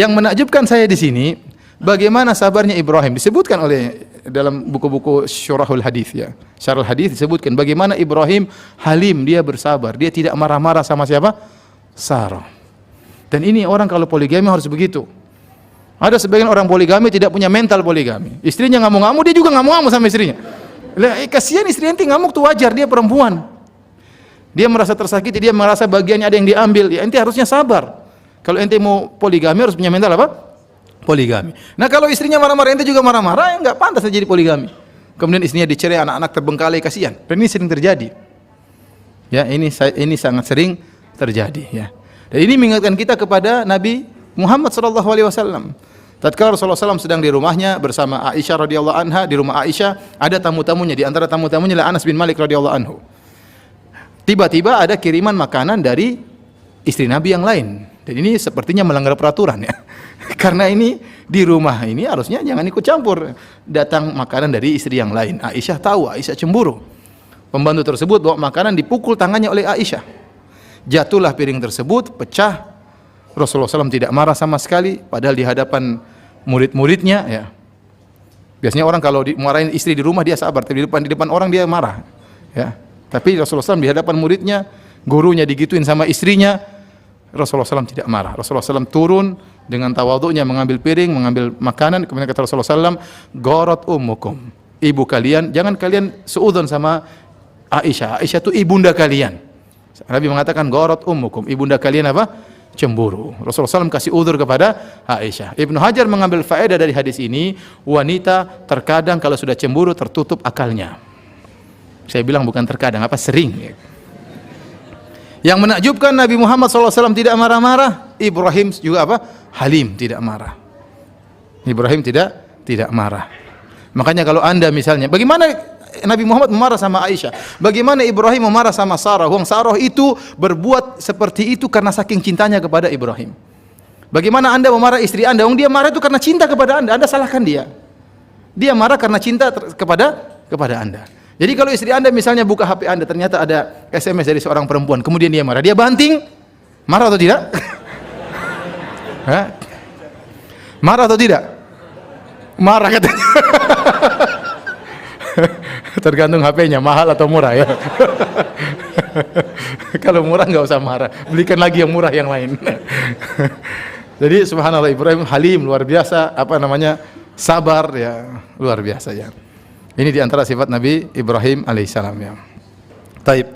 Yang menakjubkan saya di sini, bagaimana sabarnya Ibrahim, disebutkan oleh dalam buku-buku syurahul hadis, ya. Syarah hadis disebutkan bagaimana Ibrahim halim, dia bersabar, dia tidak marah-marah sama siapa? Sarah. Dan ini orang kalau poligami harus begitu. Ada sebagian orang poligami tidak punya mental poligami. Istrinya ngamuk-ngamuk, dia juga ngamuk-ngamuk sama istrinya. Kasihan istrinya ente ngamuk tuh wajar, dia perempuan. Dia merasa tersakiti, dia merasa bagiannya ada yang diambil. Ya ente harusnya sabar. Kalau ente mau poligami harus punya mental apa? Poligami. Nah kalau istrinya marah-marah, ente juga marah-marah, ya enggak pantas jadi poligami. Kemudian istrinya dicerai, anak-anak terbengkalai, kasihan. Dan ini sering terjadi. Ya, ini sangat sering terjadi, ya. Dan ini mengingatkan kita kepada Nabi Muhammad SAW. Tatkala Rasulullah SAW sedang di rumahnya bersama Aisyah radhiyallahu anha, di rumah Aisyah ada tamu-tamunya, di antara tamu-tamunya adalah Anas bin Malik radhiyallahu anhu. Tiba-tiba ada kiriman makanan dari istri Nabi yang lain. Dan ini sepertinya melanggar peraturan, ya. Karena ini di rumah ini harusnya jangan ikut campur. Datang makanan dari istri yang lain. Aisyah tahu, Aisyah cemburu. Pembantu tersebut bawa makanan, dipukul tangannya oleh Aisyah. Jatuhlah piring tersebut, pecah. Rasulullah SAW tidak marah sama sekali, padahal di hadapan murid-muridnya, ya. Biasanya orang kalau marahin istri di rumah dia sabar, tapi di depan orang dia marah, ya. Tapi Rasulullah SAW di hadapan muridnya, gurunya digituin sama istrinya, Rasulullah SAW tidak marah. Rasulullah SAW turun dengan tawadhu'nya, mengambil piring, mengambil makanan. Kemudian kata Rasulullah SAW, "Gharat ummukum." Ibu kalian, jangan kalian seudon sama Aisyah. Aisyah itu ibunda kalian. Nabi mengatakan, "Gharat ummukum." Ibunda kalian apa? Cemburu. Rasulullah SAW kasih udzur kepada Aisyah. Ibnu Hajar mengambil faedah dari hadis ini, wanita terkadang kalau sudah cemburu tertutup akalnya. Saya bilang bukan terkadang, sering. Yang menakjubkan Nabi Muhammad SAW tidak marah-marah, Ibrahim juga halim, tidak marah. Ibrahim tidak marah. Makanya kalau anda misalnya, bagaimana Nabi Muhammad memarah sama Aisyah? Bagaimana Ibrahim memarah sama Sarah? Sarah itu berbuat seperti itu karena saking cintanya kepada Ibrahim. Bagaimana anda memarah istri anda? Dia marah itu karena cinta kepada anda salahkan dia. Dia marah karena cinta kepada anda. Jadi kalau istri Anda misalnya buka HP Anda, ternyata ada SMS dari seorang perempuan, kemudian dia marah, dia banting, marah atau tidak? Hah? Marah atau tidak? Marah katanya. Tergantung HP-nya, mahal atau murah ya. Kalau murah nggak usah marah, belikan lagi yang murah yang lain. Jadi subhanallah, Ibrahim halim, luar biasa, sabar ya, luar biasa ya. Ini diantara sifat Nabi Ibrahim alaihissalam ya. Taib.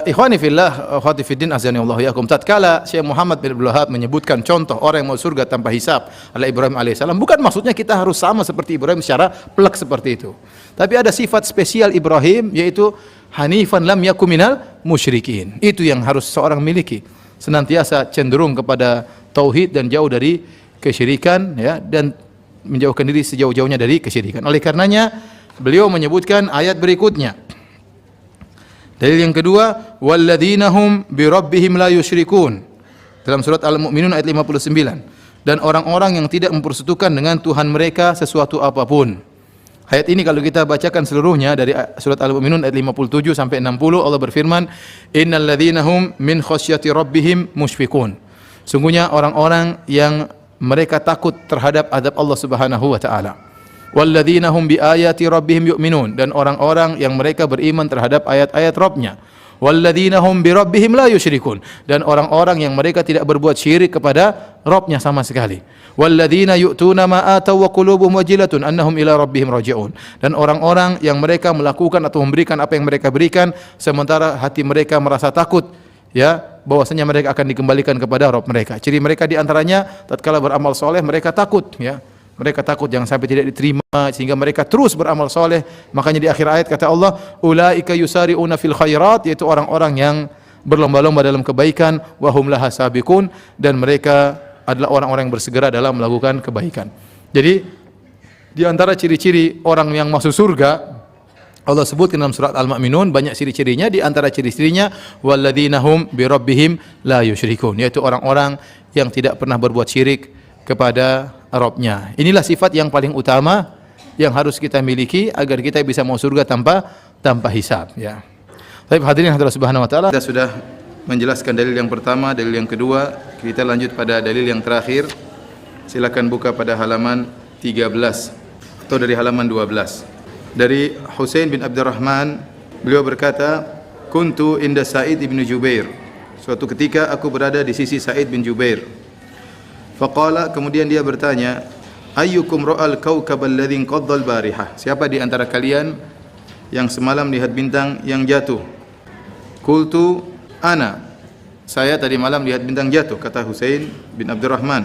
Ikhwani fillah, akhwati fiddin, azani Allah yakum. Tatkala Syekh Muhammad bin Abdul Wahhab menyebutkan contoh orang yang mau surga tanpa hisab adalah Ibrahim alaihissalam, bukan maksudnya kita harus sama seperti Ibrahim secara plek seperti itu. Tapi ada sifat spesial Ibrahim, yaitu hanifan lam yakum minal musyrikin. Itu yang harus seorang miliki. Senantiasa cenderung kepada tauhid dan jauh dari kesyirikan ya, dan menjauhkan diri sejauh-jauhnya dari kesyirikan. Oleh karenanya beliau menyebutkan ayat berikutnya. Dalil yang kedua, walladzina hum bi rabbihim la yusyrikun. Dalam surat Al-Mu'minun ayat 59. Dan orang-orang yang tidak mempersekutukan dengan Tuhan mereka sesuatu apapun. Ayat ini kalau kita bacakan seluruhnya dari surat Al-Mu'minun ayat 57 sampai 60, Allah berfirman, innal ladzina hum min khasyati rabbihim musyfiqun. Sungguhnya orang-orang yang mereka takut terhadap azab Allah Subhanahu wa taala. Walladzina hum biayati rabbihim yu'minun, dan orang-orang yang mereka beriman terhadap ayat-ayat Rabb-nya. Walladzina hum bi rabbihim la yusyrikun, dan orang-orang yang mereka tidak berbuat syirik kepada Rabb-nya sama sekali. Walladzina yu'tuna ma ataw wa qulubuhum wajilatun annahum ila rabbihim raji'un, dan orang-orang yang mereka melakukan atau memberikan apa yang mereka berikan sementara hati mereka merasa takut ya, bahwasanya mereka akan dikembalikan kepada Rabb mereka. Ciri mereka di antaranya tatkala beramal soleh mereka takut ya. Mereka takut jangan sampai tidak diterima, sehingga mereka terus beramal soleh. Makanya di akhir ayat kata Allah, ulaika yusari'una fil khairat, yaitu orang-orang yang berlomba-lomba dalam kebaikan, wa hum laha sabiqun, dan mereka adalah orang-orang yang bersegera dalam melakukan kebaikan. Jadi di antara ciri-ciri orang yang masuk surga Allah sebutkan dalam surat Al-Mu'minun, banyak ciri-cirinya. Di antara ciri-cirinya walladzina hum bi rabbihim la yusyrikun, yaitu orang-orang yang tidak pernah berbuat syirik kepada Rabb-nya. Inilah sifat yang paling utama yang harus kita miliki agar kita bisa masuk surga tanpa hisab ya. Baik hadirin Allah Subhanahu wa taala, kita sudah menjelaskan dalil yang pertama, dalil yang kedua, kita lanjut pada dalil yang terakhir. Silakan buka pada halaman 13 atau dari halaman 12. Dari Husain bin Abdurrahman, beliau berkata, kuntu inda Sa'id bin Jubair. Suatu ketika aku berada di sisi Sa'id bin Jubair. Faqala, kemudian dia bertanya, ayyukum ra'al kawkab alladhi qadda al-barihah? Siapa di antara kalian yang semalam lihat bintang yang jatuh? Qultu ana. Saya tadi malam lihat bintang jatuh, kata Husain bin Abdurrahman.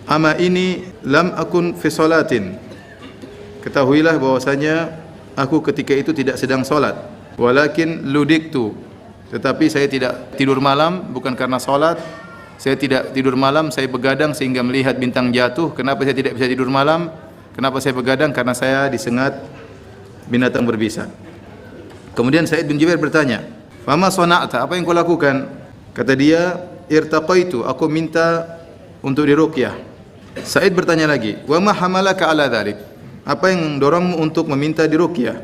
Ama ini lam akun fi salatin. Ketahuilah bahwasanya aku ketika itu tidak sedang salat. Walakin ludiktu. Tetapi saya tidak tidur malam bukan karena salat. Saya tidak tidur malam, saya begadang sehingga melihat bintang jatuh. Kenapa saya tidak bisa tidur malam? Kenapa saya begadang? Karena saya disengat binatang berbisa. Kemudian Sa'id bin Jubair bertanya, "Fama sana'ta? Apa yang kau lakukan?" Kata dia, "Irtaqaitu, aku minta untuk diruqyah." Sa'id bertanya lagi, "Wa ma hamalaka ala dzalik?" Apa yang mendorongmu untuk meminta diruqyah?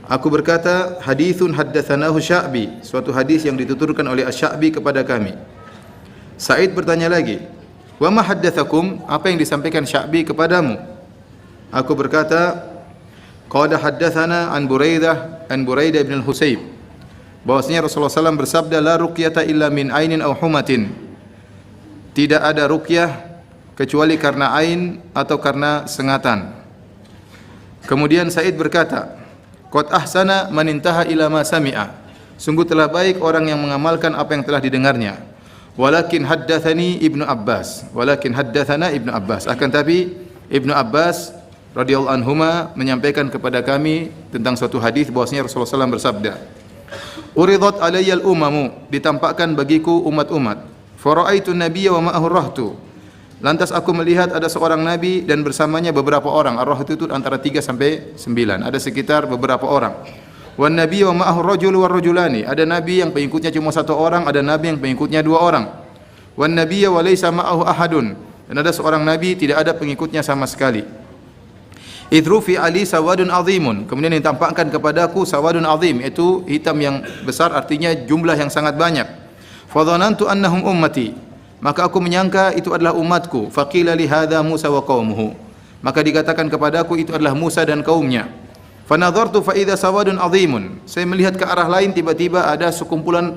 Aku berkata, hadithun haddatsanahu Sya'bi, suatu hadis yang dituturkan oleh Asy-Sya'bi kepada kami. Sa'id bertanya lagi, wa ma haddatsakum? Apa yang disampaikan Sya'bi kepadamu? Aku berkata, qad haddatsana an Buraidah bin al-Husayb, bahwasanya Rasulullah SAW bersabda, la ruqyata illa min ainin aw humatin. Tidak ada ruqyah kecuali karena ain atau karena sengatan. Kemudian Sa'id berkata, qad ahsana man intaha ila ma sami'a. Sungguh telah baik orang yang mengamalkan apa yang telah didengarnya. Walakin haddatsani Ibnu Abbas. Akan tapi Ibnu Abbas radhiyallahu anhuma menyampaikan kepada kami tentang suatu hadis bahwasanya Rasulullah SAW bersabda, uridat alayyal umamu, ditampakkan bagiku umat-umat. Fara'aitu nabiyya wa ma'ahu rahtu. Lantas aku melihat ada seorang nabi dan bersamanya beberapa orang. Ar-rahtu itu antara 3 sampai 9. Ada sekitar beberapa orang. Wan nabiyyu wa ma'ahu rajul wa rajulani. Ada nabi yang pengikutnya cuma 1 orang, ada nabi yang pengikutnya 2 orang. Wan nabiyyu wa laysa ma'ahu ahadun. Dan ada seorang nabi tidak ada pengikutnya sama sekali. Idrufi ali sawadun azimun. Kemudian ditampakkan kepadaku sawadun azim, itu hitam yang besar, artinya jumlah yang sangat banyak. Fadhanantu annahum ummati. Maka aku menyangka itu adalah umatku. Faqila li hadza Musa wa qaumuhu. Maka dikatakan kepadaku itu adalah Musa dan kaumnya. Fanadhartu fa idza sawadun azimun. Saya melihat ke arah lain, tiba-tiba ada sekumpulan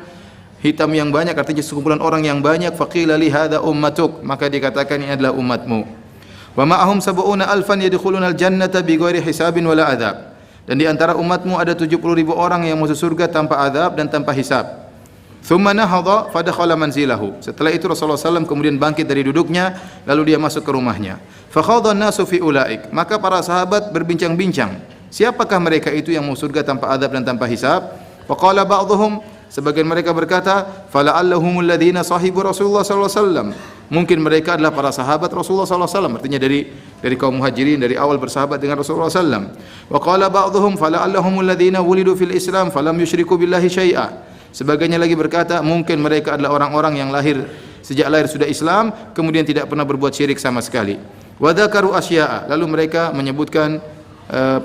hitam yang banyak, artinya sekumpulan orang yang banyak. Faqila li hadza ummatuk. Maka dikatakan ini adalah umatmu. Wa ma'ahum sab'una alfan yadkhuluna al-jannata bighairi hisabin wala adzab. Dan di antara umatmu ada 70.000 orang yang masuk surga tanpa azab dan tanpa hisab. Thumma nahadha fadakhala manzilahu. Setelah itu Rasulullah SAW kemudian bangkit dari duduknya, lalu dia masuk ke rumahnya. Fa khadha an-nasu fi ulaik. Maka para sahabat berbincang-bincang, siapakah mereka itu yang masuk surga tanpa azab dan tanpa hisab? Wa qala ba'dhum, sebagian mereka berkata, fala'allahumul ladzina sahibu Rasulullah sallallahu alaihi wasallam. Mungkin mereka adalah para sahabat Rasulullah sallallahu alaihi wasallam, artinya dari kaum Muhajirin, dari awal bersahabat dengan Rasulullah sallallahu alaihi wasallam. Wa qala ba'dhum fala'allahumul ladzina wulidu fil Islam falam yusyriku billahi syai'a. Sebagiannya lagi berkata, mungkin mereka adalah orang-orang yang sejak lahir sudah Islam, kemudian tidak pernah berbuat syirik sama sekali. Wa dzakaru asya'a, lalu mereka menyebutkan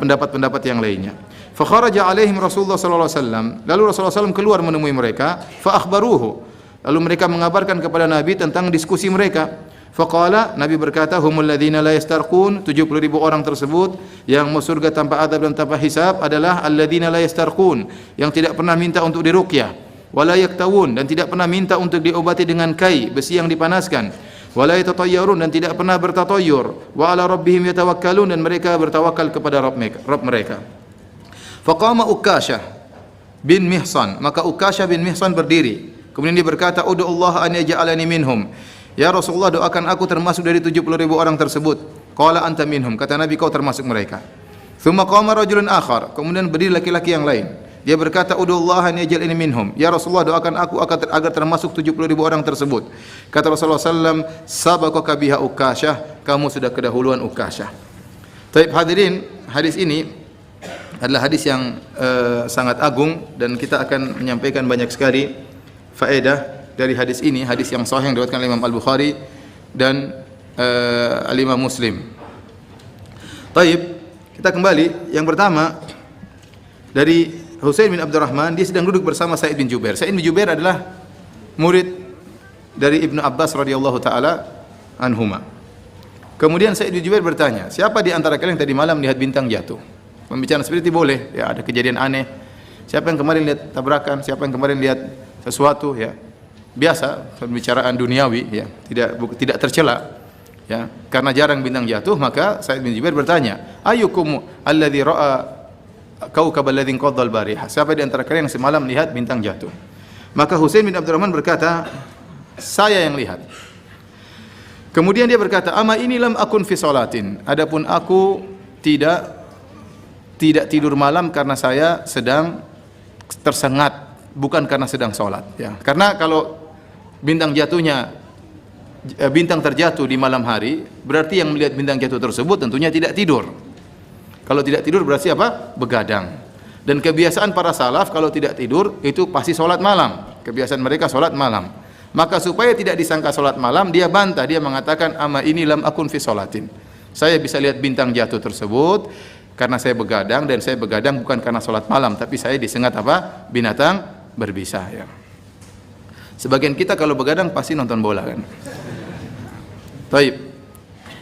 pendapat-pendapat yang lainnya. Fa kharaja alaihim Rasulullah sallallahu alaihi wasallam. Lalu Rasulullah SAW keluar menemui mereka, fa akhbaruhu. Lalu mereka mengabarkan kepada Nabi tentang diskusi mereka. Faqala, Nabi berkata, humul ladzina la yastarqun, 70.000 orang tersebut yang masuk surga tanpa azab dan tanpa hisab adalah alladzina la yastarqun, yang tidak pernah minta untuk diruqyah, wala yaktawun, dan tidak pernah minta untuk diobati dengan kai, besi yang dipanaskan, wala yatatayyarun, dan tidak pernah bertatayyur, wa ala rabbihim yatawakkalun, dan mereka bertawakal kepada Rabb mereka. Faqama Ukashah bin Mihsan, maka Ukashah bin Mihsan berdiri. Kemudian dia berkata, "Ud'u Allah an yaj'alani minhum." Ya Rasulullah, doakan aku termasuk dari 70.000 orang tersebut. Qala anta minhum, kata Nabi, kau termasuk mereka. Tsumma qama rajulun akhar, kemudian berdiri laki-laki yang lain. Dia berkata, "Ud'u Allah an yaj'alani minhum." Ya Rasulullah, doakan aku agar termasuk 70.000 orang tersebut. Kata Rasulullah sallallahu alaihi wasallam, "Sabaqaka biha Ukashah." Kamu sudah kedahuluan Ukashah. Baik hadirin, hadis ini adalah hadis yang sangat agung, dan kita akan menyampaikan banyak sekali faedah dari hadis ini, hadis yang sahih yang diriwayatkan oleh Imam Al-Bukhari dan Al-Imam Muslim. Baik, kita kembali. Yang pertama dari Husain bin Abdurrahman, dia sedang duduk bersama Sa'id bin Jubair. Sa'id bin Jubair adalah murid dari Ibnu Abbas radhiyallahu taala anhuma. Kemudian Sa'id bin Jubair bertanya, "Siapa di antara kalian yang tadi malam melihat bintang jatuh?" Pembicaraan seperti itu boleh, ya, ada kejadian aneh. Siapa yang kemarin lihat tabrakan, siapa yang kemarin lihat sesuatu, ya. Biasa pembicaraan duniawi, ya, tidak tercela, ya. Karena jarang bintang jatuh, maka Sa'id bin Jubair bertanya, "Ayyukum alladzi ra'a kaukab alladzi qadha al-barihah?" Siapa di antara kalian yang semalam lihat bintang jatuh? Maka Husain bin Abdurrahman berkata, "Saya yang lihat." Kemudian dia berkata, "Ama ini lam akun fi salatin." Adapun aku tidak tidur malam karena saya sedang tersengat, bukan karena sedang salat, ya. Karena kalau bintang terjatuh di malam hari, berarti yang melihat bintang jatuh tersebut tentunya tidak tidur. Kalau tidak tidur berarti apa? Begadang. Dan kebiasaan para salaf kalau tidak tidur itu pasti salat malam. Kebiasaan mereka salat malam. Maka supaya tidak disangka salat malam, dia bantah, dia mengatakan, "Ama ini lam akun fi salatin." Saya bisa lihat bintang jatuh tersebut karena saya begadang, dan saya begadang bukan karena salat malam, tapi saya disengat apa? Binatang berbisa, ya. Sebagian kita kalau begadang pasti nonton bola, kan. Baik.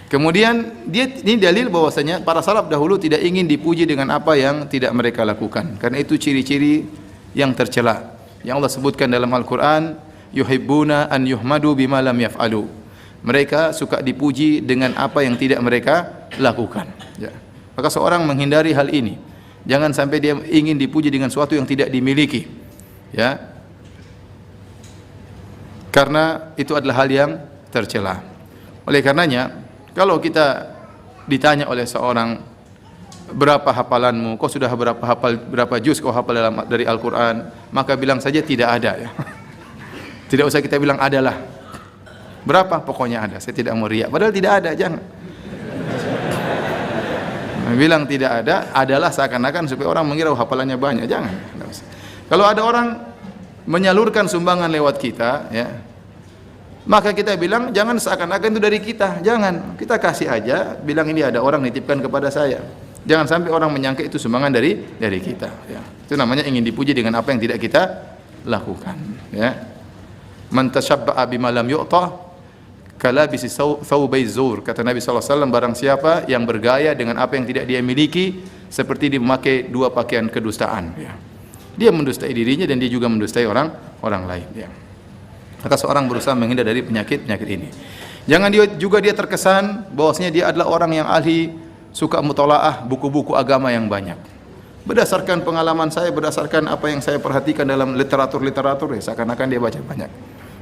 Kemudian ini dalil bahwasanya para salaf dahulu tidak ingin dipuji dengan apa yang tidak mereka lakukan. Karena itu ciri-ciri yang tercela. Yang Allah sebutkan dalam Al-Qur'an, yuhibbuna an yuhmadu bima lam yaf'alu. Mereka suka dipuji dengan apa yang tidak mereka lakukan, ya. Maka seorang menghindari hal ini. Jangan sampai dia ingin dipuji dengan sesuatu yang tidak dimiliki, ya. Karena itu adalah hal yang tercela. Oleh karenanya, kalau kita ditanya oleh seorang, berapa hafalanmu? Kau sudah berapa juz kau hafal dari Al-Qur'an? Maka bilang saja tidak ada, ya. Tidak usah kita bilang adalah. Berapa? Pokoknya ada. Saya tidak mau riak. Padahal tidak ada, jangan. Bilang tidak ada adalah seakan-akan supaya orang mengira hafalannya banyak. Jangan. Kalau ada orang menyalurkan sumbangan lewat kita, ya, Maka kita bilang jangan seakan-akan itu dari kita, jangan. Kita kasih aja, bilang ini ada orang nitipkan kepada saya. Jangan sampai orang menyangka itu sumbangan dari kita. Ya. Itu namanya ingin dipuji dengan apa yang tidak kita lakukan. Ya. Man tashabba'a bima lam yu'ta kalabisi thawbai zur. Kata Nabi SAW, barang siapa yang bergaya dengan apa yang tidak dia miliki, seperti dia memakai dua pakaian kedustaan. Ya. Dia mendustai dirinya dan dia juga mendustai orang lain. Ya. Maka seorang berusaha menghindar dari penyakit ini. Jangan dia terkesan bahwasanya dia adalah orang yang ahli suka mutalaah buku-buku agama yang banyak. Berdasarkan pengalaman saya, berdasarkan apa yang saya perhatikan dalam literatur ya, seakan-akan dia baca banyak.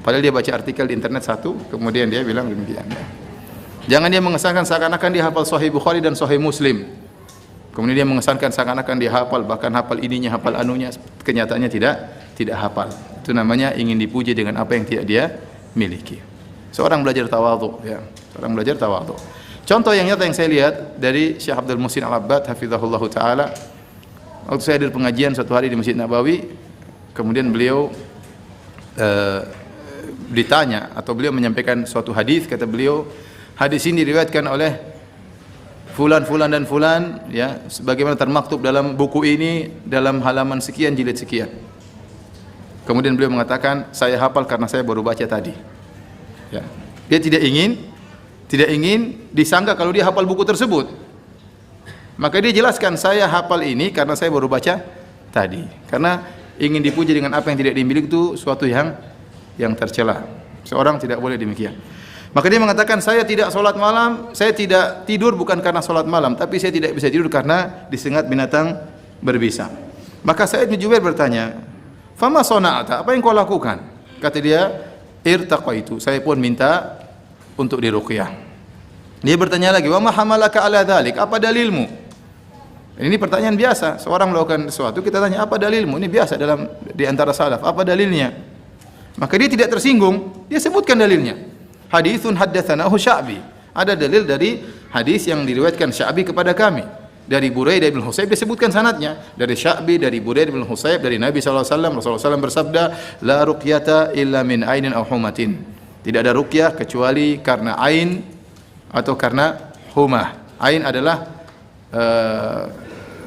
Padahal dia baca artikel di internet satu, kemudian dia bilang demikian. Ya. Jangan dia mengesankan seakan-akan dia hafal Sahih Bukhari dan Sahih Muslim. Kemudian dia mengesankan seakan-akan dia hafal, bahkan hafal ininya, hafal anunya, kenyataannya tidak hafal. Itu namanya ingin dipuji dengan apa yang tidak dia miliki. Seorang belajar tawadhu, ya. Seorang belajar tawadhu. Contoh yang nyata yang saya lihat dari Syekh Abdul Muhsin Al-Abbad hafizahullah taala. Waktu saya hadir pengajian suatu hari di Masjid Nabawi, kemudian beliau ditanya atau beliau menyampaikan suatu hadis, kata beliau, hadis ini diriwayatkan oleh fulan dan fulan, ya, sebagaimana termaktub dalam buku ini dalam halaman sekian jilid sekian. Kemudian beliau mengatakan, saya hafal karena saya baru baca tadi. Ya. Dia tidak ingin disangka kalau dia hafal buku tersebut. Maka dia jelaskan, saya hafal ini karena saya baru baca tadi. Karena ingin dipuji dengan apa yang tidak dimiliki itu suatu yang tercela. Seorang tidak boleh demikian. Maka dia mengatakan, saya tidak sholat malam, saya tidak tidur bukan karena sholat malam, tapi saya tidak bisa tidur karena disengat binatang berbisa. Maka Sa'id bin Jubair bertanya, fama sona'ata, apa yang kau lakukan? Kata dia, irtaqaitu, saya pun minta untuk diruqyah. Dia bertanya lagi, wa ma hamalaka ala dzalik, apa dalilmu? Ini pertanyaan biasa, seorang melakukan sesuatu kita tanya apa dalilmu? Ini biasa di antara salaf, apa dalilnya? Maka dia tidak tersinggung, dia sebutkan dalilnya. Haditsun haddatsanahu Sya'bi. Ada dalil dari hadis yang diriwayatkan Sya'bi kepada kami. Dari Buraidah bin Husayb disebutkan sanadnya. Dari Sya'bi, dari Buraidah bin Husayb, dari Nabi SAW. Rasulullah SAW bersabda, la ruqyata illa min ainin aw humatin. Tidak ada ruqyah kecuali karena ain atau karena humah. Ain adalah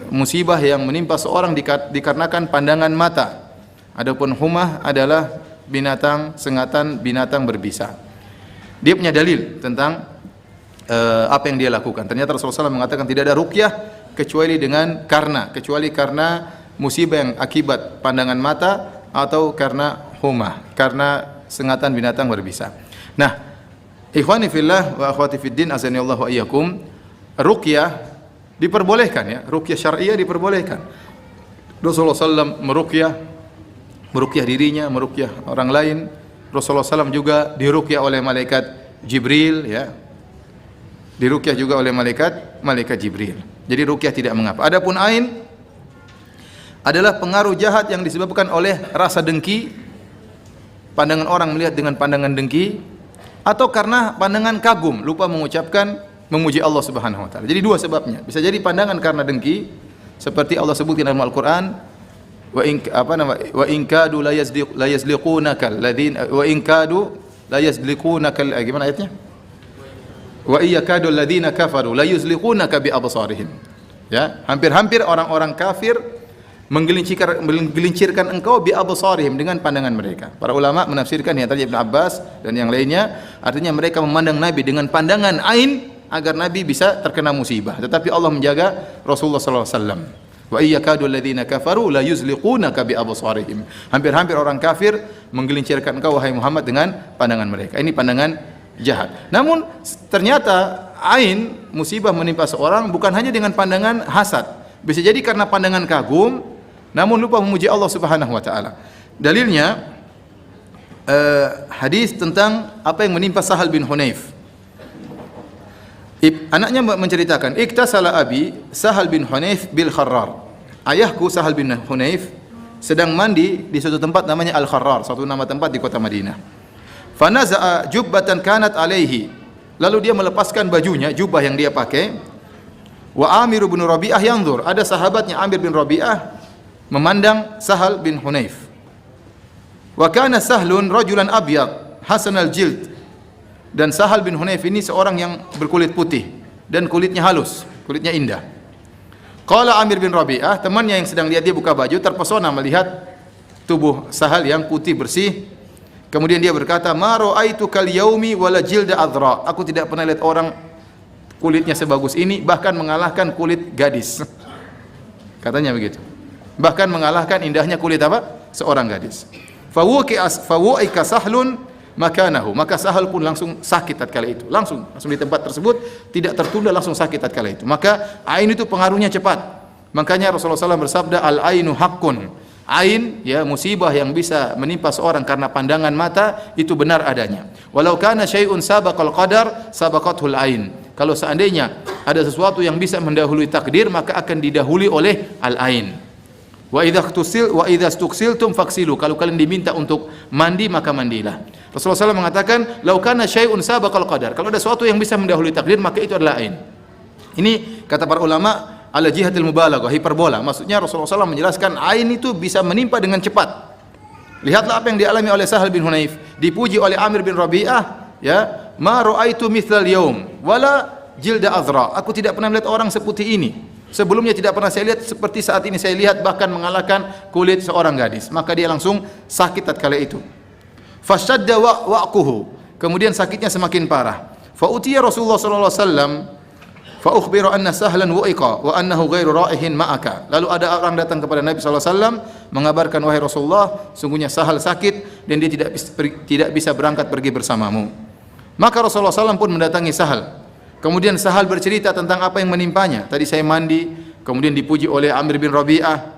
musibah yang menimpa seorang dikarenakan pandangan mata. Adapun humah adalah binatang sengatan, binatang berbisa. Dia punya dalil tentang apa yang dia lakukan. Ternyata Rasulullah SAW mengatakan tidak ada ruqyah kecuali karena musibah yang akibat pandangan mata atau karena humah, karena sengatan binatang berbisa. Nah, ikhwani fillah wa akhwati fiddin azanillahu wa iyyakum, ruqyah diperbolehkan, ya. Ruqyah syar'iyyah diperbolehkan. Rasulullah SAW meruqyah dirinya, meruqyah orang lain. Rasulullah SAW juga diruqyah oleh malaikat Jibril, ya. Diruqyah juga oleh malaikat Jibril. Jadi ruqyah tidak mengapa. Adapun ain adalah pengaruh jahat yang disebabkan oleh rasa dengki, pandangan orang melihat dengan pandangan dengki, atau karena pandangan kagum, lupa mengucapkan memuji Allah Subhanahu wa taala. Jadi dua sebabnya. Bisa jadi pandangan karena dengki, seperti Allah sebutkan dalam Al-Qur'an, wa in kadu la yazliqunaka alladhina wa in kadu la yazliqunaka, gimana ayatnya? Wa iyyakadu alladhina kafaru la yuzliqunaka bi absarihim. Ya, hampir-hampir orang-orang kafir menggelincirkan engkau bi absarihim, dengan pandangan mereka. Para ulama menafsirkan yang tadi Ibnu Abbas dan yang lainnya, artinya mereka memandang Nabi dengan pandangan ain agar Nabi bisa terkena musibah. Tetapi Allah menjaga Rasulullah sallallahu alaihi wasallam. Wa iyyakadu alladhina kafaru la yuzliqunaka bi absarihim. Hampir-hampir orang kafir menggelincirkan engkau wahai Muhammad dengan pandangan mereka. Ini pandangan jahat. Namun ternyata ain, musibah menimpa seorang bukan hanya dengan pandangan hasad. Bisa jadi karena pandangan kagum, namun lupa memuji Allah Subhanahu wa taala. Dalilnya hadis tentang apa yang menimpa Sahal bin Hunayf. Anaknya menceritakan, iktasala abi Sahal bin Hunayf bil Kharrar. Ayahku Sahal bin Hunayf sedang mandi di suatu tempat namanya Al-Kharrar, suatu nama tempat di kota Madinah. Fanaza'a jubbatan kanat alaihi. Lalu dia melepaskan bajunya, jubah yang dia pakai. Wa Amir bin Rabi'ah yanzur. Ada sahabatnya Amir bin Rabi'ah memandang Sahal bin Hunayf. Wa kana Sahlun rajulan abyad. hasanal jild. Dan Sahal bin Hunayf ini seorang yang berkulit putih dan kulitnya halus, kulitnya indah. Qala Amir bin Rabi'ah, temannya yang sedang lihat dia buka baju, terpesona melihat tubuh Sahal yang putih bersih. Kemudian dia berkata, "Ma ra'aitu kal yaumi wala jilda adra." Aku tidak pernah lihat orang kulitnya sebagus ini, bahkan mengalahkan kulit gadis. Katanya begitu. Bahkan mengalahkan indahnya kulit apa? Seorang gadis. Fawu'ika Sahlun makanahu, maka Sahal pun langsung sakit tatkala itu, langsung di tempat tersebut, tidak tertunda, langsung sakit tatkala itu. Maka ain itu pengaruhnya cepat. Makanya Rasulullah SAW bersabda, al ainu haqqun. Ain, ya, musibah yang bisa menimpa seorang karena pandangan mata itu benar adanya. Walau kana syai'un sabaqal qadar sabaqathul ain. Kalau seandainya ada sesuatu yang bisa mendahului takdir, maka akan didahului oleh al ain. Wa idza stuksiltum faksilu. Kalau kalian diminta untuk mandi, maka mandilah. Rasulullah SAW mengatakan, "Lau kana syai'un sabaqal qadar." Kalau ada sesuatu yang bisa mendahului takdir, maka itu adalah ain. Ini kata para ulama ala jihatil mubalaghah, hiperbola. Maksudnya Rasulullah SAW menjelaskan ain itu bisa menimpa dengan cepat. Lihatlah apa yang dialami oleh Sahal bin Hunayf, dipuji oleh Amir bin Rabi'ah, ya, "Ma ra'aitu mithlal yaum wala jilda azra." Aku tidak pernah melihat orang seputih ini. Sebelumnya tidak pernah saya lihat seperti saat ini saya lihat, bahkan mengalahkan kulit seorang gadis. Maka dia langsung sakit tatkala itu. Fashadda wa'quhu. Kemudian sakitnya semakin parah. Fa utiya Rasulullah sallallahu alaihi wasallam fa ukhbira anna Sahlan wa'iqa wa annahu ghairu ra'ihin ma'aka. Lalu ada orang datang kepada Nabi sallallahu alaihi wasallam mengabarkan, "Wahai Rasulullah, sungguhnya Sahal sakit dan dia tidak bisa berangkat pergi bersamamu." Maka Rasulullah SAW pun mendatangi Sahal. Kemudian Sahal bercerita tentang apa yang menimpanya. Tadi saya mandi, kemudian dipuji oleh Amir bin Rabi'ah,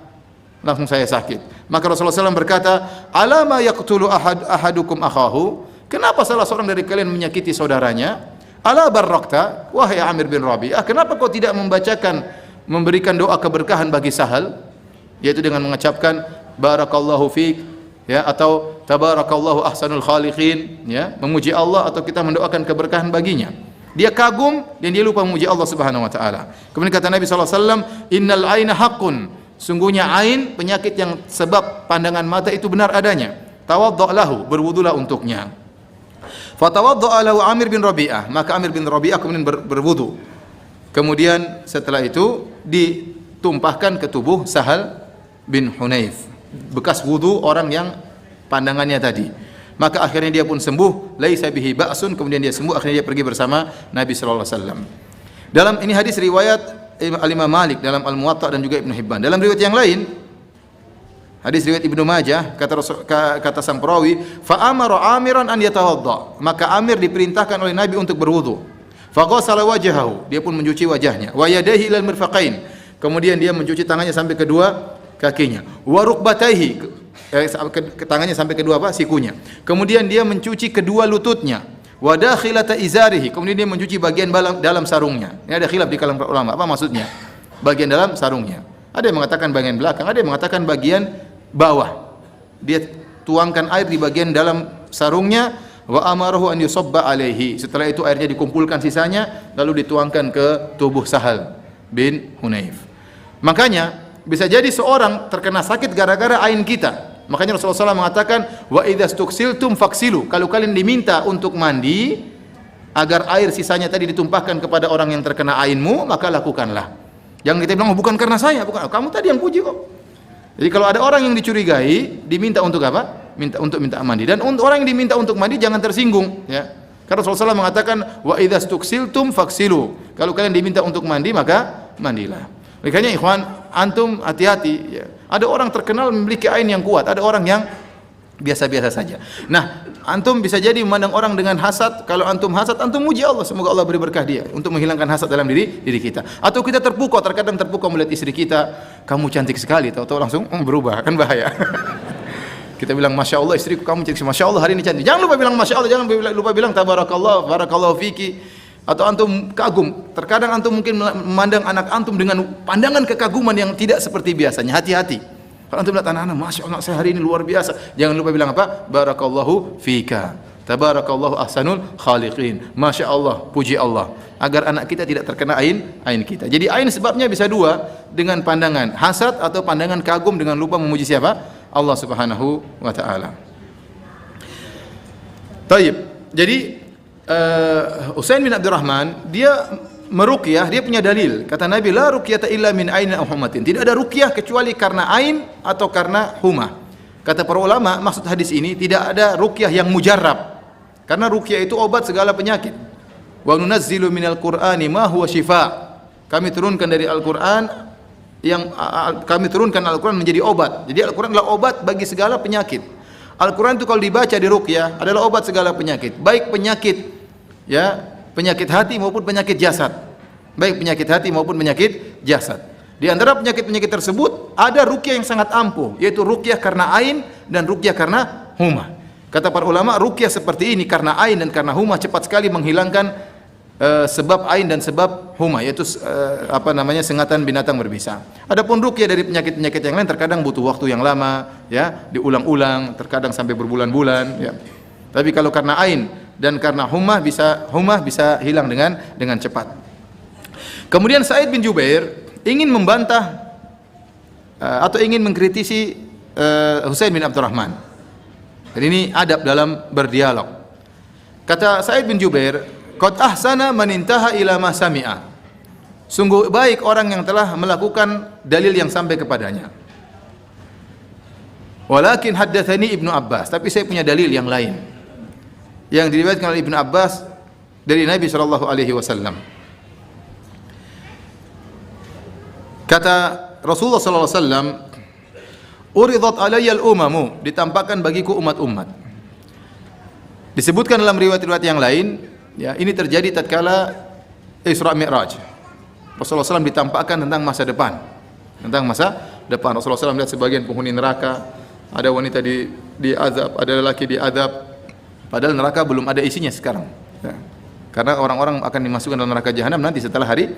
langsung saya sakit. Maka Rasulullah SAW berkata, "Alama yaqtulu ahadukum akhahu?" Kenapa salah seorang dari kalian menyakiti saudaranya? "Ala barrakta?" Wahai Amir bin Rabi'ah, kenapa kau tidak memberikan doa keberkahan bagi Sahal? Yaitu dengan mengucapkan barakallahu fiik, ya, atau tabarakallahu ahsanul khaliqin, ya, memuji Allah, atau kita mendoakan keberkahan baginya. Dia kagum dan dia lupa memuji Allah Subhanahu wa taala. Kemudian kata Nabi sallallahu alaihi wasallam, "Innal aina haqqun." Sungguhnya ain, penyakit yang sebab pandangan mata itu benar adanya. Tawaddu' lahu, berwudulah untuknya. Fatawadda'a lahu Amir bin Rabi'ah, maka Amir bin Rabi'ah kemudian berwudu. Kemudian setelah itu ditumpahkan ke tubuh Sahal bin Hunayf, bekas wudu orang yang pandangannya tadi. Maka akhirnya dia pun sembuh, laisa bihi ba'sun, kemudian dia sembuh, akhirnya dia pergi bersama Nabi sallallahu alaihi wasallam. Dalam ini hadis riwayat Al-Imam Malik dalam Al-Muwatta dan juga Ibnu Hibban. Dalam riwayat yang lain, hadis riwayat Ibnu Majah, kata sang perawi, fa amara Amiran an yatawadda, maka Amir diperintahkan oleh Nabi untuk berwudu. Fa ghassala wajhahu, dia pun mencuci wajahnya, wa yadayhi ilal mirfaqain, kemudian dia mencuci tangannya sampai kedua kakinya, wa rukbatayhi, tangannya sampai kedua sikunya. Kemudian dia mencuci kedua lututnya. Wa dakhilata izarihi, kemudian dia mencuci bagian dalam sarungnya. Ini ada khilaf di kalangan ulama, apa maksudnya? Bagian dalam sarungnya. Ada yang mengatakan bagian belakang, ada yang mengatakan bagian bawah. Dia tuangkan air di bagian dalam sarungnya, wa amarahu an yusabba alaihi. Setelah itu airnya dikumpulkan sisanya lalu dituangkan ke tubuh Sahal bin Hunayf. Makanya bisa jadi seorang terkena sakit gara-gara ain kita. Makanya Rasulullah SAW mengatakan, wa idza stuksiltum faksilu. Kalau kalian diminta untuk mandi agar air sisanya tadi ditumpahkan kepada orang yang terkena ainmu, maka lakukanlah. Jangan kita bilang, "Oh, bukan karena saya, bukan. Kamu tadi yang puji kok." Jadi kalau ada orang yang dicurigai, diminta untuk apa? Minta mandi. Dan orang yang diminta untuk mandi jangan tersinggung, ya. Karena Rasulullah SAW mengatakan, wa idza stuksiltum faksilu. Kalau kalian diminta untuk mandi, maka mandilah. Makanya ikhwan, antum hati-hati, ya. Ada orang terkenal memiliki ain yang kuat, ada orang yang biasa-biasa saja. Nah, antum bisa jadi memandang orang dengan hasad. Kalau antum hasad, antum muji Allah, semoga Allah beri berkah dia untuk menghilangkan hasad dalam diri kita. Atau kita terpukau, terkadang terpukau melihat istri kita, "Kamu cantik sekali," tahu-tahu langsung berubah, kan bahaya. Kita bilang, "Masya Allah istriku, kamu cantik, Masya Allah hari ini cantik." Jangan lupa bilang Masya Allah, jangan lupa bilang tabarakallah, barakallahu fiki. Atau antum kagum, terkadang antum mungkin memandang anak antum dengan pandangan kekaguman yang tidak seperti biasanya. Hati-hati. Kalau antum lihat anak-anak, "Masya Allah saya hari ini luar biasa." Jangan lupa bilang apa? Barakallahu fika, tabarakallahu ahsanul khaliqin. Masya Allah, puji Allah. Agar anak kita tidak terkena ain kita. Jadi ain sebabnya bisa dua, dengan pandangan hasad atau pandangan kagum dengan lupa memuji siapa? Allah Subhanahu wa taala. Taib. Jadi Usain bin Abdurrahman dia meruqyah, dia punya dalil. Kata Nabi, la ruqyata illa min ainin aw humatin. Tidak ada ruqyah kecuali karena ain atau karena humah. Kata para ulama, maksud hadis ini tidak ada ruqyah yang mujarrab. Karena ruqyah itu obat segala penyakit. Wa nunazzilu minal Qur'ani ma huwa shifa. Kami turunkan dari Al-Qur'an Al-Qur'an menjadi obat. Jadi Al-Qur'an adalah obat bagi segala penyakit. Al-Qur'an itu kalau dibaca di ruqyah adalah obat segala penyakit, baik penyakit penyakit hati maupun penyakit jasad. Baik penyakit hati maupun penyakit jasad. Di antara penyakit-penyakit tersebut ada ruqyah yang sangat ampuh, yaitu ruqyah karena ain dan ruqyah karena humah. Kata para ulama, ruqyah seperti ini karena ain dan karena humah cepat sekali menghilangkan sebab ain dan sebab huma, yaitu sengatan binatang berbisa. Adapun ruqyah dari penyakit-penyakit yang lain terkadang butuh waktu yang lama, ya, diulang-ulang, terkadang sampai berbulan-bulan, ya. Tapi kalau karena ain dan karena huma bisa hilang dengan cepat. Kemudian Sa'id bin Jubair ingin membantah atau ingin mengkritisi Husain bin Abdurrahman. Dan ini adab dalam berdialog. Kata Sa'id bin Jubair, qad ahsana man intaha ila ma sami'a. Sungguh baik orang yang telah melakukan dalil yang sampai kepadanya. Walakin haddatsani Ibnu Abbas, tapi saya punya dalil yang lain. Yang diriwayatkan oleh Ibnu Abbas dari Nabi sallallahu alaihi wasallam. Kata Rasulullah sallallahu alaihi wasallam, "Uridat alayya al-umamu", ditampakkan bagiku umat-umat. Disebutkan dalam riwayat-riwayat yang lain, ya, ini terjadi tatkala Isra Mi'raj. Rasulullah SAW ditampakkan tentang masa depan. Rasulullah SAW melihat sebagian penghuni neraka, ada wanita diazab, ada lelaki diazab, padahal neraka belum ada isinya sekarang. Ya. Karena orang-orang akan dimasukkan dalam neraka jahanam nanti setelah hari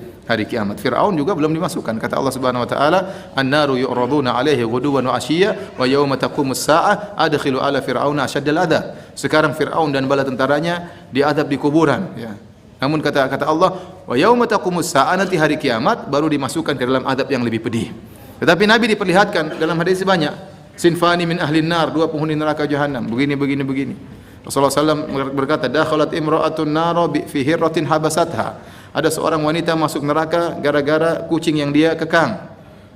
kiamat. Fir'aun juga belum dimasukkan. Kata Allah Subhanahu wa taala, "An-naru yu'raduna 'alaihi ghuduwan wa 'ashiyya wa yauma taqumus saa'ah adkhilu ala fir'auna asyaddal adzab." Sekarang Fir'aun dan bala tentaranya diazab di kuburan, ya. Namun kata Allah, "Wa yauma taqumus saa'ah", nanti hari kiamat baru dimasukkan ke dalam azab yang lebih pedih. Tetapi Nabi diperlihatkan dalam hadis banyak, sinfani min ahlin nar, dua penghuni neraka jahanam, begini. Rasulullah SAW berkata, dakhalat imra'atun nara fi hirratin habasatha. Ada seorang wanita masuk neraka gara-gara kucing yang dia kekang.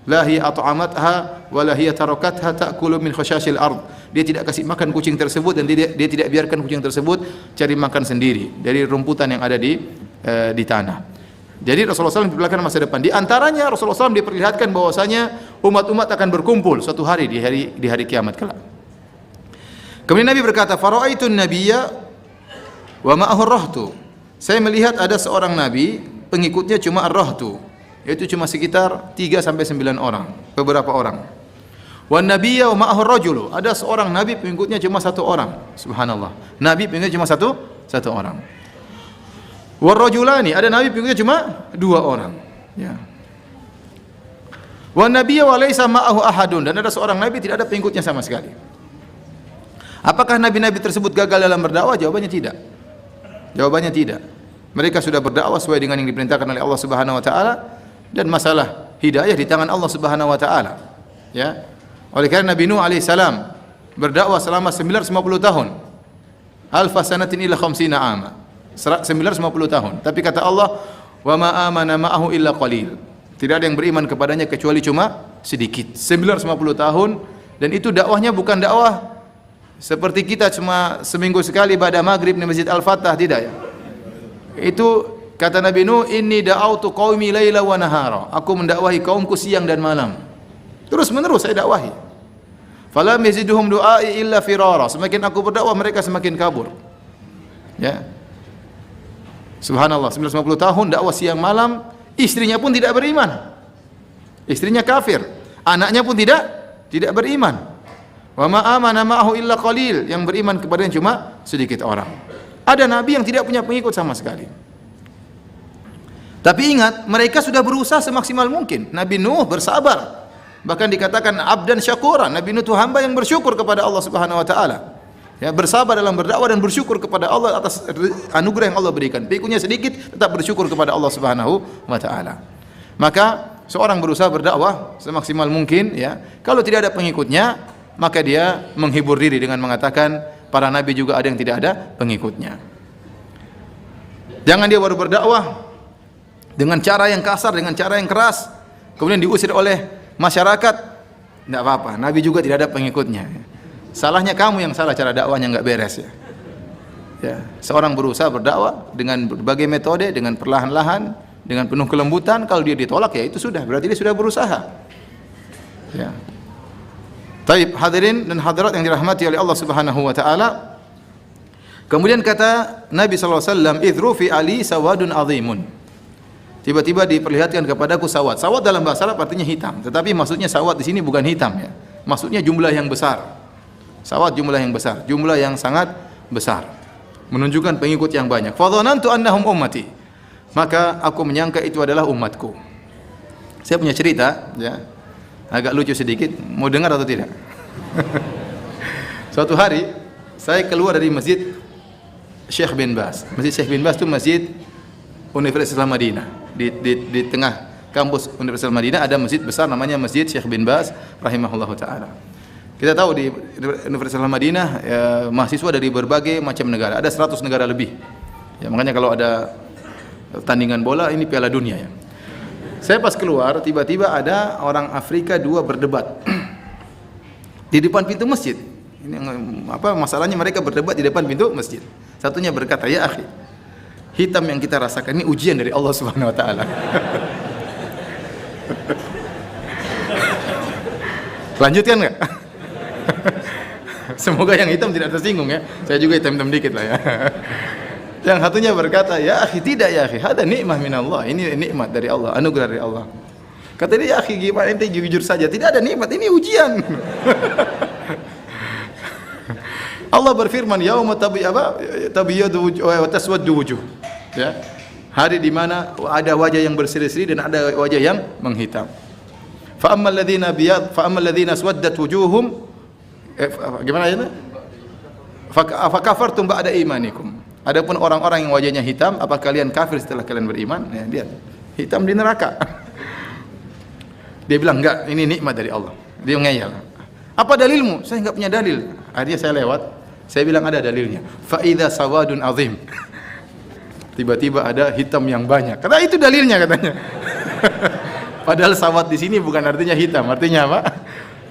La hiya at'amatha wa la hiya tarakatha ta'kulu min khashashil ard. Dia tidak kasih makan kucing tersebut dan dia tidak biarkan kucing tersebut cari makan sendiri dari rumputan yang ada di tanah. Jadi Rasulullah SAW diperlihatkan masa depan. Di antaranya Rasulullah SAW diperlihatkan bahwasanya umat-umat akan berkumpul suatu hari di hari kiamat kelak. Kemudian Nabi berkata, "Fara'aitun nabiyya wa ma'ahu ar-rahtu." Saya melihat ada seorang nabi, pengikutnya cuma ar-rahtu, yaitu cuma sekitar 3 sampai 9 orang, beberapa orang. Wan nabiyya wa ma'ahu ar-rajulu. Ada seorang nabi, pengikutnya cuma 1 orang. Subhanallah. Nabi pengikutnya cuma satu orang. War rajulani, ada nabi pengikutnya cuma 2 orang, ya. Wan nabiyya wa laysa ma'ahu ahadun, dan ada seorang nabi tidak ada pengikutnya sama sekali. Apakah nabi-nabi tersebut gagal dalam berdakwah? Jawabannya tidak. Mereka sudah berdakwah sesuai dengan yang diperintahkan oleh Allah Subhanahu wa taala, dan masalah hidayah di tangan Allah Subhanahu wa taala. Ya. Oleh karena Nabi Nuh alaihi salam berdakwah selama 950 tahun. Alfa sanatin illa khamsina ama. 950 tahun. Tapi kata Allah, "Wa ma amana ma'ahu illa qalil." Tidak ada yang beriman kepadanya kecuali cuma sedikit. 950 tahun, dan itu dakwahnya bukan dakwah seperti kita cuma seminggu sekali pada maghrib di Masjid Al-Fatah, tidak, ya. Itu kata Nabi Nuh, "Inni da'autu qaumi laila wa nahara." Aku mendakwahi kaumku siang dan malam. Terus menerus saya dakwahi. Falam yaziduhum du'ai illa firara. Semakin aku berdakwah mereka semakin kabur. Ya. Subhanallah, 950 tahun dakwah siang malam, istrinya pun tidak beriman. Istrinya kafir, anaknya pun tidak beriman. Wa ma amana ma'ahu illa qalil, yang beriman kepadanya cuma sedikit orang. Ada nabi yang tidak punya pengikut sama sekali. Tapi ingat, mereka sudah berusaha semaksimal mungkin. Nabi Nuh bersabar. Bahkan dikatakan abdan syakura. Nabi Nuh itu hamba yang bersyukur kepada Allah Subhanahu wa taala. Ya, bersabar dalam berdakwah dan bersyukur kepada Allah atas anugerah yang Allah berikan. Pengikutnya sedikit, tetap bersyukur kepada Allah Subhanahu wa taala. Maka seorang berusaha berdakwah semaksimal mungkin, ya. Kalau tidak ada pengikutnya, maka dia menghibur diri dengan mengatakan, para nabi juga ada yang tidak ada pengikutnya. Jangan dia baru berdakwah dengan cara yang kasar, dengan cara yang keras, kemudian diusir oleh masyarakat, tidak apa-apa. Nabi juga tidak ada pengikutnya. Salahnya kamu yang salah, cara dakwahnya nggak beres ya. Ya, seorang berusaha berdakwah dengan berbagai metode, dengan perlahan-lahan, dengan penuh kelembutan. Kalau dia ditolak ya itu sudah, berarti dia sudah berusaha. Ya. Taib, hadirin dan hadirat yang dirahmati oleh Allah Subhanahu wa taala. Kemudian kata Nabi sallallahu alaihi wasallam, "Idru fi ali sawadun azimun." Tiba-tiba diperlihatkan kepadaku sawad. Sawad dalam bahasa Arab artinya hitam, tetapi maksudnya sawad di sini bukan hitam ya. Maksudnya jumlah yang besar. Sawad jumlah yang besar, jumlah yang sangat besar. Menunjukkan pengikut yang banyak. Fa dhanantu annahum ummati. Maka aku menyangka itu adalah umatku. Saya punya cerita ya. Agak lucu sedikit, mau dengar atau tidak? Suatu hari saya keluar dari masjid Syekh bin Baz. Masjid Syekh bin Baz itu masjid Universitas Islam Madinah. Di tengah kampus Universitas Madinah ada masjid besar namanya Masjid Syekh bin Baz rahimahullahu taala. Kita tahu di Universitas Islam Madinah ya, mahasiswa dari berbagai macam negara, ada 100 negara lebih. Ya, makanya kalau ada tandingan bola ini Piala Dunia ya. Saya pas keluar tiba-tiba ada orang Afrika dua berdebat di depan pintu masjid. Ini apa masalahnya, mereka berdebat di depan pintu masjid. Satunya berkata, "Ya akhi, hitam yang kita rasakan ini ujian dari Allah Subhanahu wa taala." Lanjutkan enggak? Semoga yang hitam tidak tersinggung ya. Saya juga hitam-hitam dikit lah ya. Yang satunya berkata, "Ya akhi, tidak ya akhi, hada nikmah minallah." Ini nikmat dari Allah, anugerah dari Allah. Kata dia, "Ya akhi, gimana ente jujur saja? Tidak ada nikmat, ini ujian." Allah berfirman, "Yauma tabyadu wujuh wa taswaddu wujuh." Ya. Hari di mana ada wajah yang berseri-seri dan ada wajah yang menghitam. Fa ammal ladzina biyad fa ammal ladzina aswaddat wujuhum gimana ayatnya? Fa kafartum ba'da imanikum. Adapun orang-orang yang wajahnya hitam, apa kalian kafir setelah kalian beriman? Ya, lihat. Hitam di neraka. Dia bilang, "Enggak, ini nikmat dari Allah." Dia ngeyel. "Apa dalilmu?" "Saya enggak punya dalil." Akhirnya saya lewat. Saya bilang, "Ada dalilnya. Fa idza sawadun azim." Tiba-tiba ada hitam yang banyak. Kata itu dalilnya katanya. Padahal sawad di sini bukan artinya hitam, artinya apa?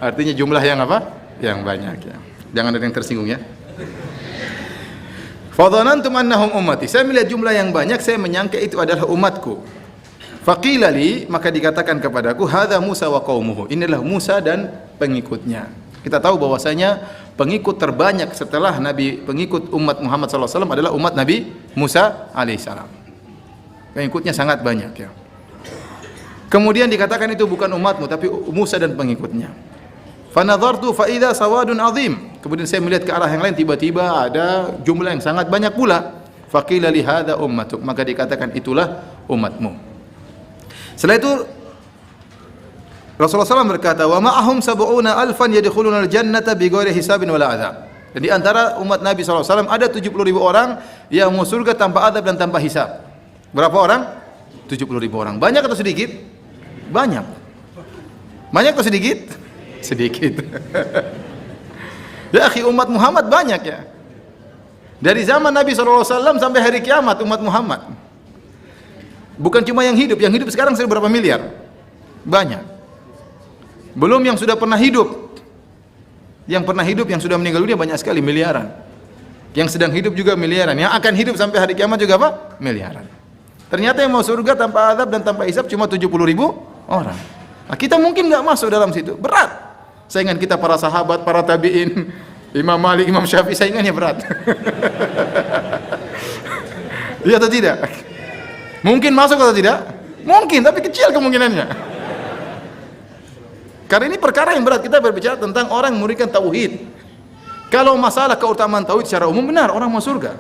Artinya jumlah yang apa? Yang banyak ya. Jangan ada yang tersinggung ya. Fa dhanantum annahum ummati. Saya melihat jumlah yang banyak, saya menyangka itu adalah umatku. Faqila li, maka dikatakan kepadaku, "Hadza Musa wa qaumuhu." Inilah Musa dan pengikutnya. Kita tahu bahwasanya pengikut terbanyak setelah Nabi, pengikut umat Muhammad SAW adalah umat Nabi Musa alaihissalam. Pengikutnya sangat banyak ya. Kemudian dikatakan itu bukan umatmu tapi Musa dan pengikutnya. Fa nadhartu fa idza sawadun azim. Kemudian saya melihat ke arah yang lain, tiba-tiba ada jumlah yang sangat banyak pula. Faqila li hadza ummatuk, maka dikatakan itulah umatmu. Setelah itu Rasulullah SAW berkata, "Wa ma'ahum sab'una alfan yadkhuluna al-jannata bighairi hisabin wala adzab." Dan di antara umat Nabi SAW ada 70.000 orang yang masuk surga tanpa azab dan tanpa hisab. Berapa orang? 70.000 orang. Banyak atau sedikit? Banyak. Banyak atau sedikit? Sedikit. Ya akhi, umat Muhammad banyak ya. Dari zaman Nabi SAW sampai hari kiamat umat Muhammad. Bukan cuma yang hidup sekarang sudah berapa miliar? Banyak. Belum yang sudah pernah hidup. Yang pernah hidup, yang sudah meninggal dunia banyak sekali, miliaran. Yang sedang hidup juga miliaran. Yang akan hidup sampai hari kiamat juga apa? Miliaran. Ternyata yang mau surga tanpa azab dan tanpa hisab cuma 70.000 orang. Nah, kita mungkin nggak masuk dalam situ. Berat. Saingan kita para sahabat, para tabi'in, Imam Malik, Imam Syafi'i, saingannya berat. Iya atau tidak? Mungkin masuk atau tidak? Mungkin, tapi kecil kemungkinannya. Karena ini perkara yang berat. Kita berbicara tentang orang yang memberikan tauhid. Kalau masalah keutamaan tauhid secara umum benar, orang mau surga.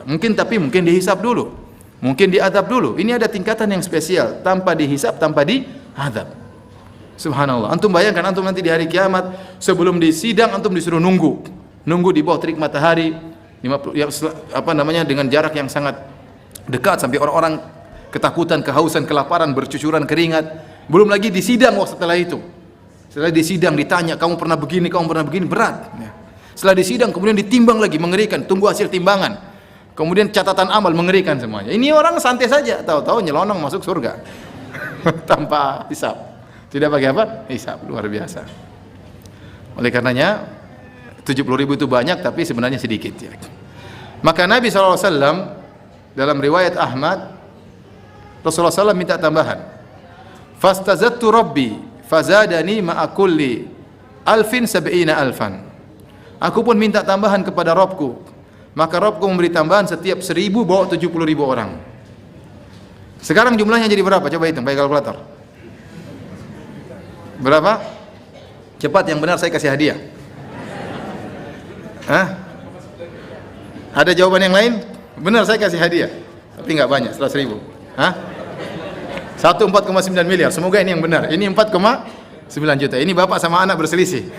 Mungkin, tapi mungkin dihisab dulu. Mungkin diadab dulu. Ini ada tingkatan yang spesial, tanpa dihisab, tanpa diadab. Subhanallah. Antum bayangkan, antum nanti di hari kiamat sebelum disidang antum disuruh nunggu di bawah terik matahari 50 ya, apa namanya, dengan jarak yang sangat dekat sampai orang-orang ketakutan, kehausan, kelaparan, bercucuran keringat. Belum lagi disidang waktu setelah itu. Setelah disidang ditanya, kamu pernah begini, berat. Ya. Setelah disidang kemudian ditimbang lagi, mengerikan, tunggu hasil timbangan. Kemudian catatan amal, mengerikan semuanya. Ini orang santai saja, tahu-tahu nyelonong masuk surga. Tanpa hisab. Tidak pakai apa? Hisab, luar biasa. Oleh karenanya 70.000 itu banyak tapi sebenarnya sedikit ya. Maka Nabi SAW dalam riwayat Ahmad, Rasulullah SAW minta tambahan. Fastazattu Rabbi fazadani ma'a kulli alfin sab'ina alfan. Aku pun minta tambahan kepada Rabbku. Maka Rabbku memberi tambahan setiap 1.000 bawa 70.000 orang. Sekarang jumlahnya jadi berapa? Coba hitung pakai kalkulator. Berapa? Cepat, yang benar saya kasih hadiah. Hah? Ada jawaban yang lain? Benar saya kasih hadiah. Tapi enggak banyak, 100.000. Hah? 4,9 miliar. Semoga ini yang benar. Ini 4,9 juta. Ini bapak sama anak berselisih.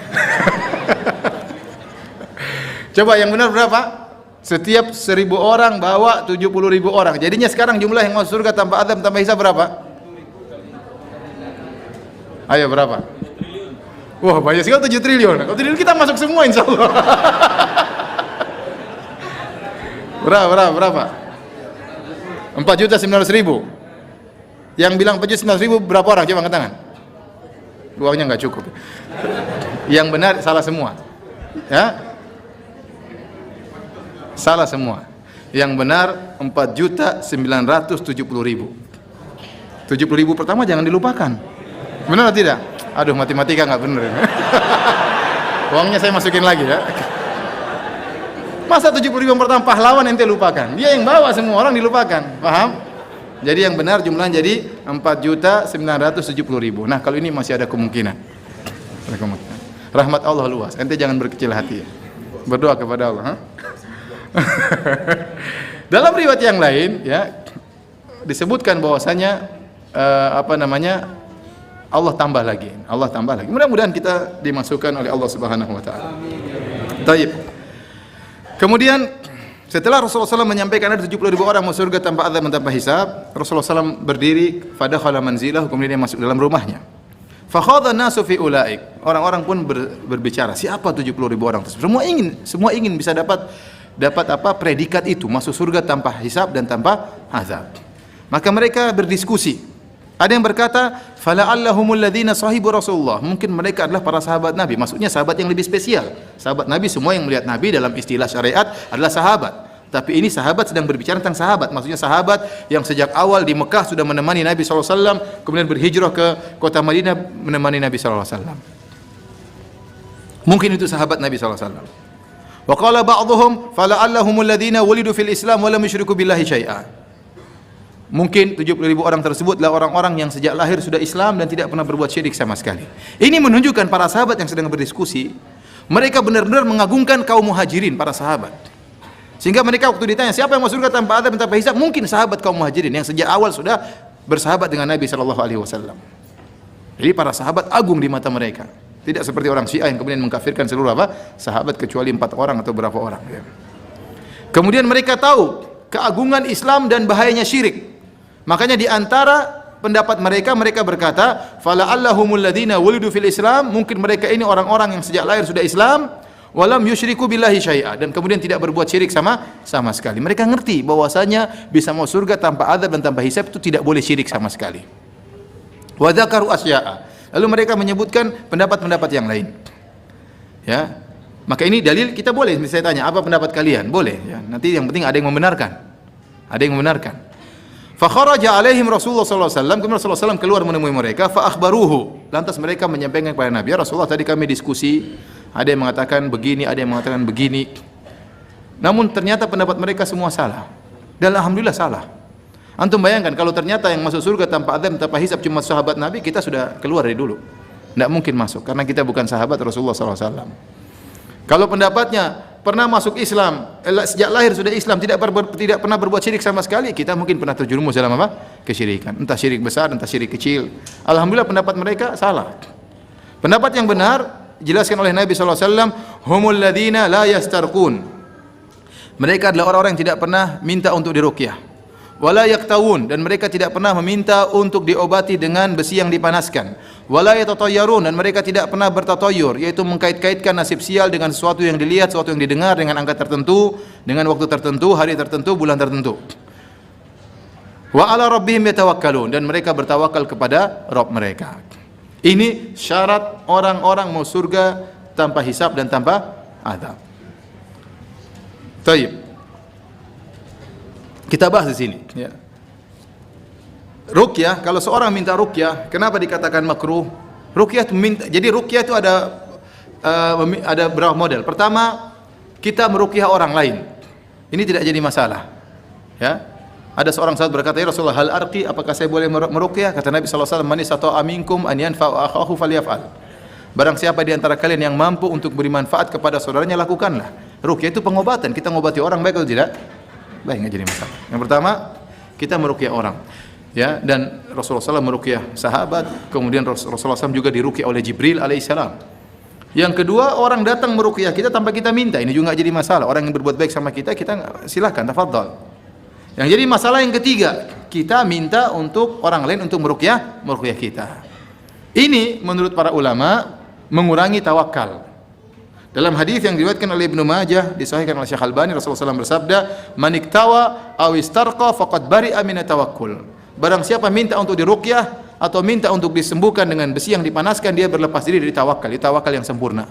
Coba yang benar berapa? Setiap 1.000 orang bawa 70.000 orang. Jadinya sekarang jumlah yang masuk surga tanpa azab, tanpa hisab berapa? Ayo berapa? Wah, banyak sekali 7 triliun. 7 triliun kita masuk semua insya Allah. Berapa? 4.900.000. Yang bilang 4.900.000 berapa orang? Coba angkat tangan. Uangnya nggak cukup. Yang benar salah semua. Ya? Salah semua. Yang benar 4.970.000. 70.000 pertama jangan dilupakan. Benar atau tidak? Aduh, matematika nggak benar. Uangnya saya masukin lagi ya. Masa 70.000 pertama pahlawan ente lupakan? Dia yang bawa, semua orang dilupakan. Paham? Jadi yang benar jumlahnya jadi 4.970.000. Nah, kalau ini masih ada kemungkinan. Rahmat Allah luas. Ente jangan berkecil hati ya. Berdoa kepada Allah. Dalam riwayat yang lain ya disebutkan bahwasanya Allah tambah lagi. Mudah-mudahan kita dimasukkan oleh Allah Subhanahu wa taala. Baik. Kemudian setelah Rasulullah SAW menyampaikan ada 70.000 orang masuk surga tanpa azab dan tanpa hisab, Rasulullah SAW berdiri, fadakhala manzilah, kemudian dia masuk dalam rumahnya. Fakhadha nasu fi ulaik. Orang-orang pun berbicara, siapa 70.000 orang tersebut? Semua ingin bisa dapat predikat itu, masuk surga tanpa hisab dan tanpa azab. Maka mereka berdiskusi. Ada yang berkata, fala'allahumul ladzina sahibu Rasulullah. Mungkin mereka adalah para sahabat Nabi. Maksudnya sahabat yang lebih spesial. Sahabat Nabi, semua yang melihat Nabi dalam istilah syariat adalah sahabat. Tapi ini sahabat sedang berbicara tentang sahabat. Maksudnya sahabat yang sejak awal di Mekah sudah menemani Nabi SAW, kemudian berhijrah ke kota Madinah menemani Nabi SAW. Mungkin itu sahabat Nabi SAW. Wa qala ba'dhum fala'allahumul ladzina wulidu fil Islam wa lam yusyriku billahi syai'a. Mungkin 70.000 orang tersebut adalah orang-orang yang sejak lahir sudah Islam dan tidak pernah berbuat syirik sama sekali. Ini menunjukkan para sahabat yang sedang berdiskusi, mereka benar-benar mengagungkan kaum muhajirin, para sahabat. Sehingga mereka waktu ditanya, siapa yang masuk surga tanpa azab dan tanpa hisab? Mungkin sahabat kaum muhajirin yang sejak awal sudah bersahabat dengan Nabi SAW. Jadi para sahabat agung di mata mereka. Tidak seperti orang Syiah yang kemudian mengkafirkan seluruh sahabat kecuali 4 orang atau berapa orang. Kemudian mereka tahu keagungan Islam dan bahayanya syirik. Makanya di antara pendapat mereka berkata, fala'allahumul ladzina wulidu fil Islam, mungkin mereka ini orang-orang yang sejak lahir sudah Islam, walam yusyriku billahi syai'a, dan kemudian tidak berbuat syirik sama sekali. Mereka ngerti bahwasanya bisa masuk surga tanpa azab dan tanpa hisab itu tidak boleh syirik sama sekali. Wa dzakaru asya'a. Lalu mereka menyebutkan pendapat-pendapat yang lain. Ya. Maka ini dalil kita boleh, misalnya tanya, apa pendapat kalian? Boleh ya. Nanti yang penting ada yang membenarkan. Fa kharaja alaihim Rasulullah sallallahu alaihi wasallam, kemudian Rasulullah SAW keluar menemui mereka, fa akhbaruhu. Lantas mereka menyampaikan kepada Nabi, ya Rasulullah, tadi kami diskusi, ada yang mengatakan begini, ada yang mengatakan begini. Namun ternyata pendapat mereka semua salah. Dan alhamdulillah salah. Antum bayangkan kalau ternyata yang masuk surga tanpa azab, tanpa hisab cuma sahabat Nabi, kita sudah keluar dari dulu. Tidak mungkin masuk karena kita bukan sahabat Rasulullah sallallahu alaihi wasallam. Kalau pendapatnya pernah masuk Islam, sejak lahir sudah Islam, tidak pernah berbuat syirik sama sekali, kita mungkin pernah terjerumus dalam kesyirikan, entah syirik besar, entah syirik kecil. Alhamdulillah pendapat mereka salah. Pendapat yang benar dijelaskan oleh Nabi SAW, humul ladzina la yastarqun. Mereka adalah orang-orang yang tidak pernah minta untuk diruqyah. wala yaktawun, dan mereka tidak pernah meminta untuk diobati dengan besi yang dipanaskan, wala yatatayyarun, dan mereka tidak pernah bertatoyur, yaitu mengkait-kaitkan nasib sial dengan sesuatu yang dilihat, sesuatu yang didengar, dengan angka tertentu, dengan waktu tertentu, hari tertentu, bulan tertentu. Wa ala rabbihim yatawakkalun, dan mereka bertawakal kepada Rabb mereka. Ini syarat orang-orang mau surga tanpa hisab dan tanpa azab. Baik. Kita bahas di sini, ya. Ruqyah, kalau seorang minta ruqyah, kenapa dikatakan makruh? Ruqyah itu jadi ruqyah itu ada berapa model. Pertama, kita meruqyah orang lain. Ini tidak jadi masalah. Ya. Ada seorang sahabat berkata, "Ya Rasulullah, hal arqi, apakah saya boleh meruqyah?" Kata Nabi sallallahu alaihi wasallam, "Man istata'a minkum an yanfa'a akhahu falyaf'al." Barang siapa di antara kalian yang mampu untuk beri manfaat kepada saudaranya, lakukanlah. Ruqyah itu pengobatan. Kita mengobati orang, baik atau tidak? Baik, enggak jadi masalah. Yang pertama, kita meruqyah orang. Ya, dan Rasulullah SAW meruqyah sahabat, kemudian Rasulullah SAW juga diruqyah oleh Jibril alaihissalam. Yang kedua, orang datang meruqyah kita tanpa kita minta, ini juga enggak jadi masalah. Orang yang berbuat baik sama kita, silakan, tafadhal. Yang jadi masalah yang ketiga, kita minta untuk orang lain untuk meruqyah kita. Ini menurut para ulama mengurangi tawakal. Dalam hadis yang diriwayatkan oleh Ibnu Majah, disahihkan oleh Syekh Albani, Rasulullah SAW bersabda, "Man iktawa aw istarqa faqad bari'a min tawakkul." Barang siapa minta untuk diruqyah atau minta untuk disembuhkan dengan besi yang dipanaskan, dia berlepas diri dari tawakal, tawakal yang sempurna.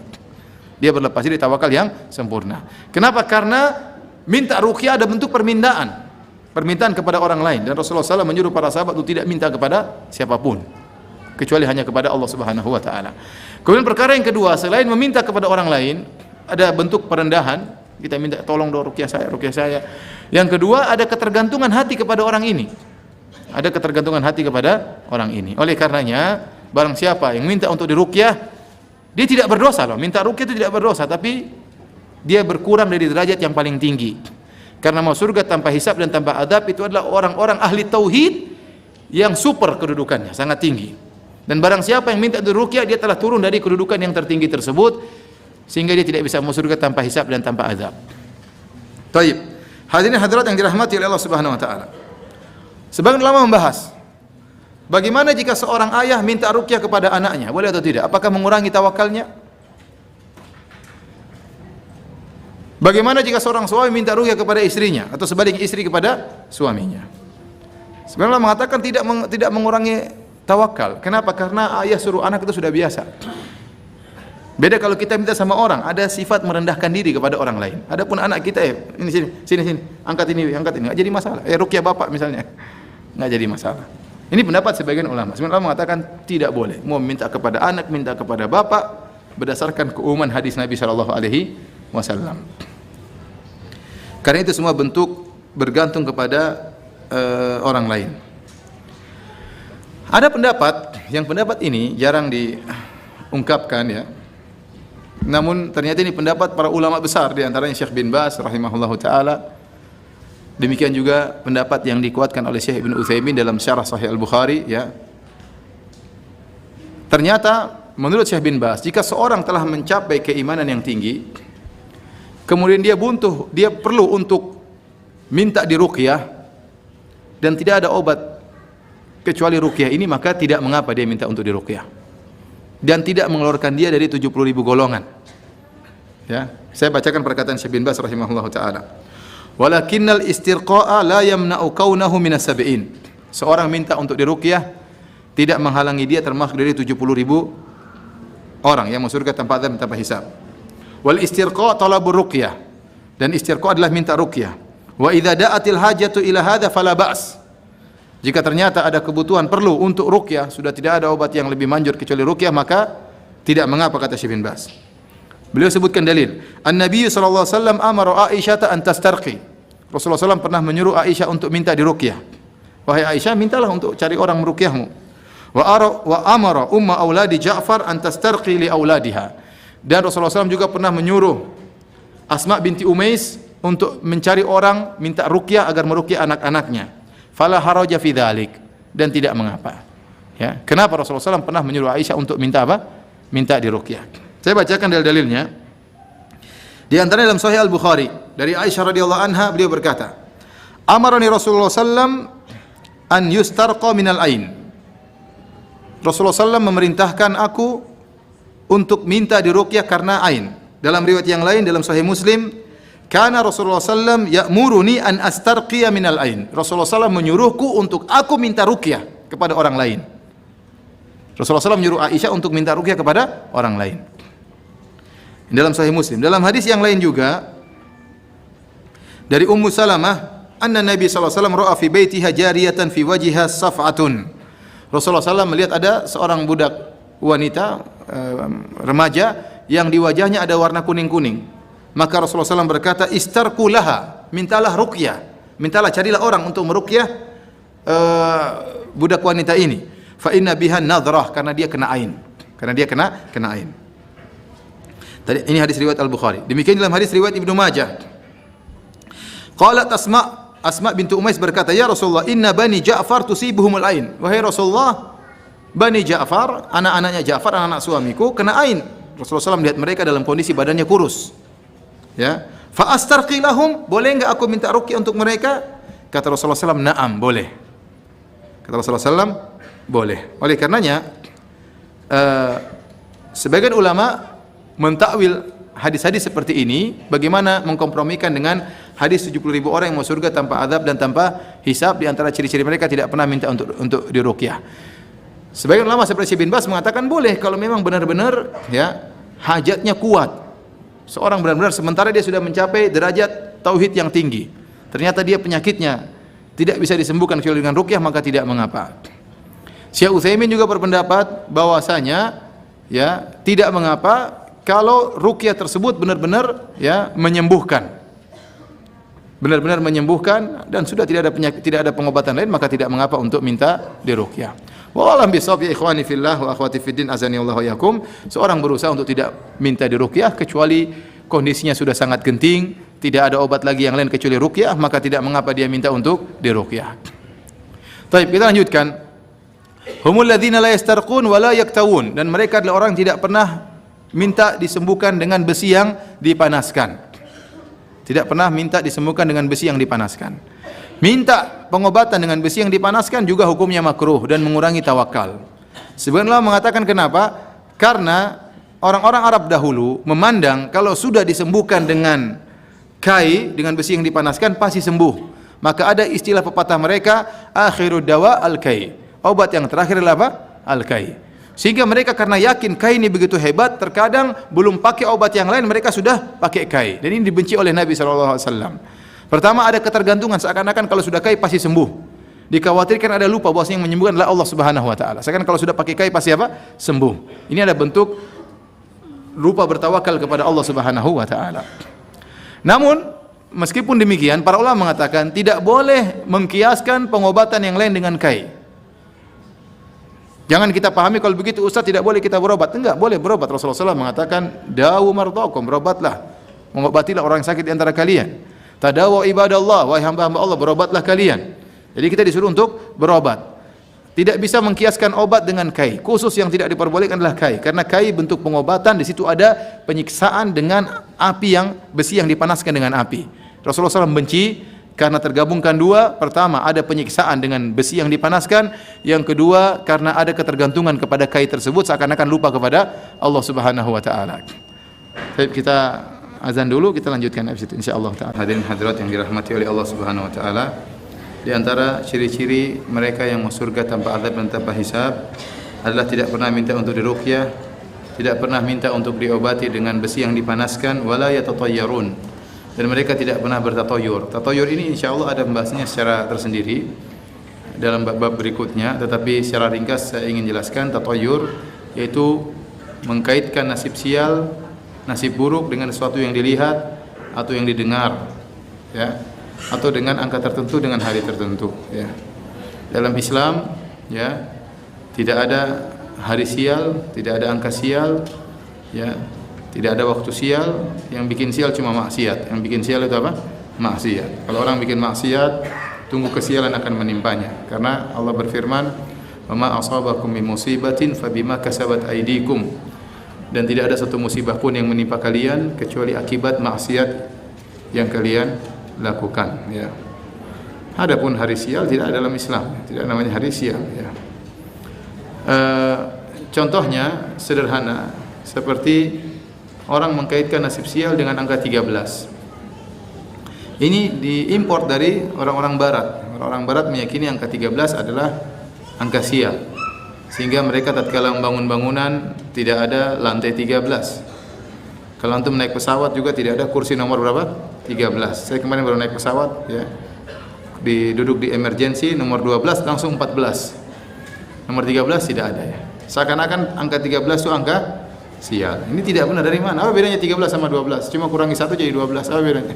Dia berlepas diri dari tawakal yang sempurna. Kenapa? Karena minta ruqyah ada bentuk permintaan kepada orang lain, dan Rasulullah SAW menyuruh para sahabat untuk tidak minta kepada siapapun kecuali hanya kepada Allah Subhanahu wa taala. Kemudian perkara yang kedua, selain meminta kepada orang lain, ada bentuk perendahan, kita minta tolong dong ruqyah saya. Yang kedua, ada ketergantungan hati kepada orang ini. Ada ketergantungan hati kepada orang ini. Oleh karenanya, barang siapa yang minta untuk diruqyah, dia tidak berdosa loh. Minta ruqyah itu tidak berdosa, tapi dia berkurang dari derajat yang paling tinggi. Karena mau surga tanpa hisab dan tanpa adab itu adalah orang-orang ahli tauhid yang super kedudukannya, sangat tinggi. Dan barang siapa yang minta diruqyah, dia telah turun dari kedudukan yang tertinggi tersebut, sehingga dia tidak bisa masuk surga tanpa hisab dan tanpa azab. Taib. Hadirin hadirat yang dirahmati oleh Allah Subhanahu wa taala. Sebagian ulama membahas, bagaimana jika seorang ayah minta ruqyah kepada anaknya, boleh atau tidak? Apakah mengurangi tawakalnya? Bagaimana jika seorang suami minta ruqyah kepada istrinya, atau sebaliknya istri kepada suaminya? Sebenarnya mengatakan tidak mengurangi tawakal. Kenapa? Karena ayah suruh anak itu sudah biasa. Beda kalau kita minta sama orang, ada sifat merendahkan diri kepada orang lain. Adapun anak kita, ini sini, angkat ini, enggak jadi masalah. Ruqyah bapak misalnya, enggak jadi masalah. Ini pendapat sebagian ulama. Sebagian ulama mengatakan tidak boleh. Mau minta kepada anak, minta kepada bapak, berdasarkan keumuman hadis Nabi sallallahu alaihi wasallam. Karena itu semua bentuk bergantung kepada orang lain. Ada pendapat ini jarang diungkapkan ya. Namun ternyata ini pendapat para ulama besar, di antaranya Syekh bin Baz rahimahullahu taala. Demikian juga pendapat yang dikuatkan oleh Syekh Ibnu Utsaimin dalam Syarah Sahih Al-Bukhari ya. Ternyata menurut Syekh bin Baz, jika seorang telah mencapai keimanan yang tinggi, kemudian dia perlu untuk minta diruqyah dan tidak ada obat kecuali ruqyah ini, maka tidak mengapa dia minta untuk diruqyah dan tidak mengeluarkan dia dari 70.000 golongan. Ya, saya bacakan perkataan Syekh bin Baz rahimahullahu taala. Walakinnal istirqa'a la yamna'u kaunahu minas sab'in. Seorang minta untuk diruqyah tidak menghalangi dia termasuk dari 70.000 orang yang masuk surga tanpa azab, tanpa hisab. Wal istirqa' talabur ruqyah, dan istirqa' adalah minta ruqyah. Wa idza da'atil hajatu ila hadza fala ba's. Jika ternyata ada kebutuhan perlu untuk ruqyah, sudah tidak ada obat yang lebih manjur kecuali ruqyah, maka tidak mengapa, kata Syekh bin Baz. Beliau sebutkan dalil. An-Nabi sallallahu alaihi wasallam amara Aisyah an tastarqi. Rasulullah SAW pernah menyuruh Aisyah untuk minta diruqyah. Wahai Aisyah, mintalah untuk cari orang meruqyahmu. Wa amara umma auladi Ja'far an tastarqi li auladiha. Dan Rasulullah SAW juga pernah menyuruh Asma binti Umais untuk mencari orang minta ruqyah agar meruqyah anak-anaknya. Fala haraja fi dzalik, dan tidak mengapa. Ya, kenapa Rasulullah SAW pernah menyuruh Aisyah untuk minta apa? Minta diruqyah. Saya bacakan dalil-dalilnya. Di antara dalam Sahih Al-Bukhari dari Aisyah radhiyallahu anha, beliau berkata, Amarani Rasulullah sallam an yustarqa minal ain. Rasulullah sallam memerintahkan aku untuk minta diruqyah karena ain. Dalam riwayat yang lain dalam Sahih Muslim, kana Rasulullah sallam ya'muruni an astarqiya minal ain. Rasulullah sallam menyuruhku untuk aku minta ruqyah kepada orang lain. Rasulullah sallam menyuruh Aisyah untuk minta ruqyah kepada orang lain. Dalam Sahih Muslim. Dalam hadis yang lain juga dari Ummu Salamah, anna Nabi sallallahu alaihi wasallam ra'a fi baitiha jariyatan fi wajhiha saf'atun. Rasulullah sallallahu melihat ada seorang budak wanita remaja yang di wajahnya ada warna kuning-kuning. Maka Rasulullah sallallahu berkata, "Istarqu laha," mintalah ruqyah. Mintalah, carilah orang untuk meruqyah budak wanita ini. Fa inna biha nadhrah, karena dia kena ain. Karena dia kena ain. Tadi ini hadis riwayat Al-Bukhari. Demikian dalam hadis riwayat Ibnu Majah. Qalat Asma bintu Umais berkata, "Ya Rasulullah, inna bani Ja'far tusibuhumul ain." Wahai Rasulullah, Bani Ja'far, anak-anaknya Ja'far, anak-anak suamiku kena ain. Rasulullah SAW melihat mereka dalam kondisi badannya kurus. Ya, fa astarqi lahum, boleh enggak aku minta ruqyah untuk mereka? Kata Rasulullah SAW, "Na'am, boleh." Kata Rasulullah SAW, boleh. Oleh karenanya, sebagian ulama mentakwil hadis-hadis seperti ini, bagaimana mengkompromikan dengan hadis 70.000 orang yang mau surga tanpa azab dan tanpa hisab. Di antara ciri-ciri mereka tidak pernah minta untuk diruqyah. Sebagian ulama seperti Syekh bin Baz mengatakan boleh kalau memang benar-benar ya hajatnya kuat. Seorang benar-benar sementara dia sudah mencapai derajat tauhid yang tinggi. Ternyata dia penyakitnya tidak bisa disembuhkan kecuali dengan ruqyah, maka tidak mengapa. Syekh Utsaimin juga berpendapat bahwasanya ya tidak mengapa kalau ruqyah tersebut benar-benar ya menyembuhkan. Benar-benar menyembuhkan dan sudah tidak ada penyakit, tidak ada pengobatan lain, maka tidak mengapa untuk minta diruqyah. Wallahu bisawab ya ikhwani fillah wa akhwati fiddin azani Allah wa yakum. Seorang berusaha untuk tidak minta diruqyah kecuali kondisinya sudah sangat genting, tidak ada obat lagi yang lain kecuali ruqyah, maka tidak mengapa dia minta untuk diruqyah. Baik, kita lanjutkan. Humul ladzina la yastarqun wa la yaktawun, dan mereka adalah orang yang tidak pernah minta disembuhkan dengan besi yang dipanaskan. Tidak pernah minta disembuhkan dengan besi yang dipanaskan. Minta pengobatan dengan besi yang dipanaskan juga hukumnya makruh dan mengurangi tawakal. Sebagian ulama mengatakan kenapa? Karena orang-orang Arab dahulu memandang kalau sudah disembuhkan dengan kai, dengan besi yang dipanaskan pasti sembuh. Maka ada istilah pepatah mereka, akhirud dawa al-kai. Obat yang terakhir adalah apa? Al-kai. Sehingga mereka karena yakin kai ini begitu hebat, terkadang belum pakai obat yang lain mereka sudah pakai kai. Dan ini dibenci oleh Nabi SAW. Pertama, ada ketergantungan, seakan-akan kalau sudah kai pasti sembuh. Dikhawatirkan ada lupa bahwasanya yang menyembuhkan adalah Allah Subhanahu wa taala. Seakan kalau sudah pakai kai pasti apa? Sembuh. Ini ada bentuk lupa bertawakal kepada Allah Subhanahu wa taala. Namun, meskipun demikian, para ulama mengatakan tidak boleh mengkiaskan pengobatan yang lain dengan kai. Jangan kita pahami kalau begitu Ustaz tidak boleh kita berobat. Enggak, boleh berobat. Rasulullah SAW mengatakan, "Dawu mardhakum," berobatlah. Mengobatilah orang yang sakit di antara kalian. Tadawu ibadallah, wahai hamba-hamba Allah, berobatlah kalian. Jadi kita disuruh untuk berobat. Tidak bisa mengkiaskan obat dengan kai. Khusus yang tidak diperbolehkan adalah kai, karena kai bentuk pengobatan, di situ ada penyiksaan dengan api yang besi yang dipanaskan dengan api. Rasulullah SAW benci karena tergabungkan dua. Pertama, ada penyiksaan dengan besi yang dipanaskan. Yang kedua, karena ada ketergantungan kepada kai tersebut, seakan-akan lupa kepada Allah Subhanahu wa taala. Baik, kita azan dulu, kita lanjutkan habis itu insyaallah taala. Hadirin hadirat yang dirahmati oleh Allah Subhanahu wa taala, di antara ciri-ciri mereka yang masuk surga tanpa azab dan tanpa hisab adalah tidak pernah minta untuk diruqyah, tidak pernah minta untuk diobati dengan besi yang dipanaskan, wala yatatayyarun, dan mereka tidak pernah bertatoyur. Tatoyur ini insyaallah ada pembahasannya secara tersendiri dalam bab-bab berikutnya, tetapi secara ringkas saya ingin jelaskan. Tatoyur yaitu mengkaitkan nasib sial, nasib buruk dengan sesuatu yang dilihat atau yang didengar, ya, atau dengan angka tertentu, dengan hari tertentu, ya. Dalam Islam, ya, tidak ada hari sial, tidak ada angka sial, ya, tidak ada waktu sial. Yang bikin sial cuma maksiat. Yang bikin sial itu apa? Maksiat. Kalau orang bikin maksiat, tunggu kesialan akan menimpanya. Karena Allah berfirman, "Wa ma asabakum min musibatin fabima kasabat aydikum." Dan tidak ada satu musibah pun yang menimpa kalian kecuali akibat maksiat yang kalian lakukan, ya. Adapun hari sial tidak ada dalam Islam, tidak namanya hari sial ya. Contohnya sederhana seperti orang mengkaitkan nasib sial dengan angka 13. Ini diimport dari orang-orang barat. Orang-orang barat meyakini angka 13 adalah angka sial. Sehingga mereka tatkala membangun bangunan tidak ada lantai 13. Kalau antum naik pesawat juga tidak ada kursi nomor berapa? 13. Saya kemarin baru naik pesawat ya. Duduk di emergency nomor 12 langsung 14. Nomor 13 tidak ada ya. Seakan-akan angka 13 itu angka sial. Ini tidak benar. Dari mana? Apa bedanya 13 sama 12? Cuma kurangi 1 jadi 12. Apa bedanya?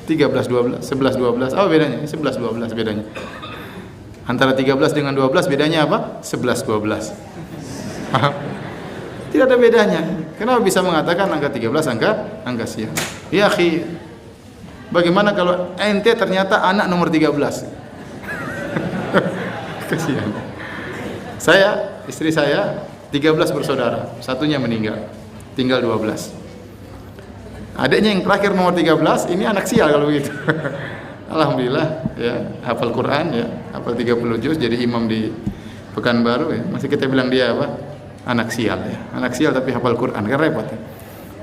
13 12, 11 12. Apa bedanya? 11 12 bedanya. Antara 13 dengan 12 bedanya apa? 11 12. Paham? Tidak ada bedanya. Kenapa bisa mengatakan angka 13 angka sial? Ya akhi, bagaimana kalau ente ternyata anak nomor 13? Kasihan. Saya, istri saya 13 bersaudara, satunya meninggal, tinggal 12. Adiknya yang terakhir nomor 13, ini anak sial kalau begitu. Alhamdulillah ya, hafal Quran ya, hafal 30 juz, jadi imam di Pekanbaru ya. Masih kita bilang dia apa? Anak sial ya. Anak sial tapi hafal Quran, kan repot ya.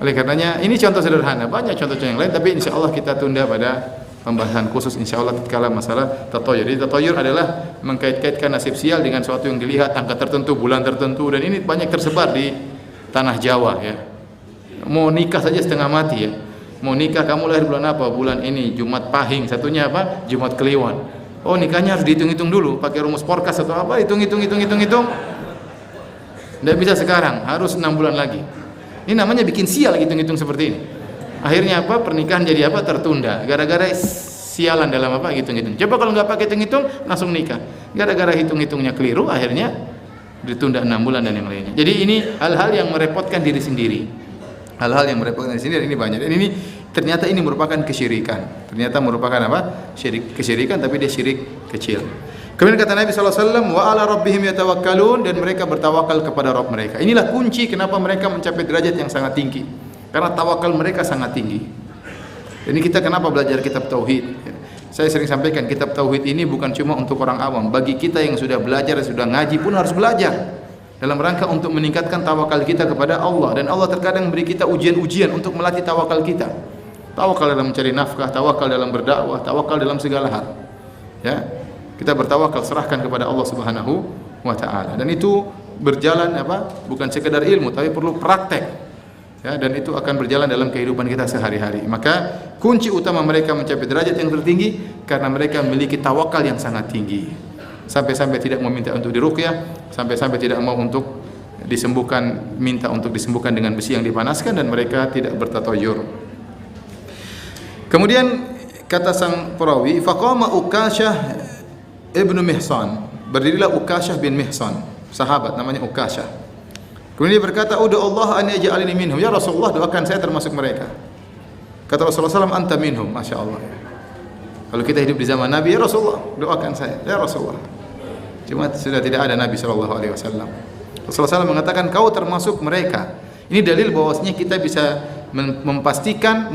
Oleh karenanya ini contoh sederhana, banyak contoh-contoh yang lain tapi insyaallah kita tunda pada pembahasan khusus insyaallah tatkala masalah tatoyur. Jadi tatoyur adalah mengkait-kaitkan nasib sial dengan sesuatu yang dilihat, angka tertentu, bulan tertentu, dan ini banyak tersebar di tanah Jawa ya. Mau nikah saja setengah mati ya. Mau nikah, kamu lahir bulan apa? Bulan ini, Jumat Pahing, satunya apa? Jumat Kliwon. Oh, nikahnya harus dihitung-hitung dulu, pakai rumus forecast atau apa, hitung. Tidak bisa sekarang, harus 6 bulan lagi. Ini namanya bikin sial hitung-hitung seperti ini. Akhirnya apa? Pernikahan jadi apa? Tertunda. Gara-gara sialan dalam apa? Hitung-hitung. Coba kalau nggak pakai hitung-hitung, langsung nikah. Gara-gara hitung-hitungnya keliru, akhirnya ditunda 6 bulan dan yang lainnya. Jadi ini hal-hal yang merepotkan diri sendiri. Hal-hal yang merepotkan diri sendiri ini banyak. Dan ini ternyata ini merupakan kesyirikan. Ternyata merupakan apa? Kesyirikan, tapi dia syirik kecil. Kemudian kata Nabi SAW, wa ala rabbihim yatawakkalun, dan mereka bertawakal kepada Rabb mereka. Inilah kunci kenapa mereka mencapai derajat yang sangat tinggi. Karena tawakal mereka sangat tinggi. Ini kita kenapa belajar kitab tauhid? Saya sering sampaikan kitab tauhid ini bukan cuma untuk orang awam. Bagi kita yang sudah belajar, sudah ngaji pun harus belajar. Dalam rangka untuk meningkatkan tawakal kita kepada Allah. Dan Allah terkadang beri kita ujian-ujian untuk melatih tawakal kita. Tawakal dalam mencari nafkah, tawakal dalam berdakwah, tawakal dalam segala hal. Ya. Kita bertawakal, serahkan kepada Allah Subhanahu wa taala. Dan itu berjalan apa? Bukan sekedar ilmu, tapi perlu praktek. Ya, dan itu akan berjalan dalam kehidupan kita sehari-hari. Maka kunci utama mereka mencapai derajat yang tertinggi karena mereka memiliki tawakal yang sangat tinggi. Sampai-sampai tidak meminta untuk diruqyah, sampai-sampai tidak mau untuk disembuhkan, minta untuk disembuhkan dengan besi yang dipanaskan, dan mereka tidak bertatoyur. Kemudian kata sang perawi, faqama Ukasyah Ibnu Mihsan, berdirilah Ukasyah bin Mihsan, sahabat namanya Ukasyah. Kemudian dia berkata, "Udu Allah an yaj'alni minhum." Ya Rasulullah, doakan saya termasuk mereka. Kata Rasulullah SAW, "Anta minhum." Masya Allah. Kalau kita hidup di zaman Nabi, ya Rasulullah, doakan saya. Ya Rasulullah. Cuma sudah tidak ada Nabi SAW. Rasulullah SAW mengatakan, kau termasuk mereka. Ini dalil bahwasanya kita bisa memastikan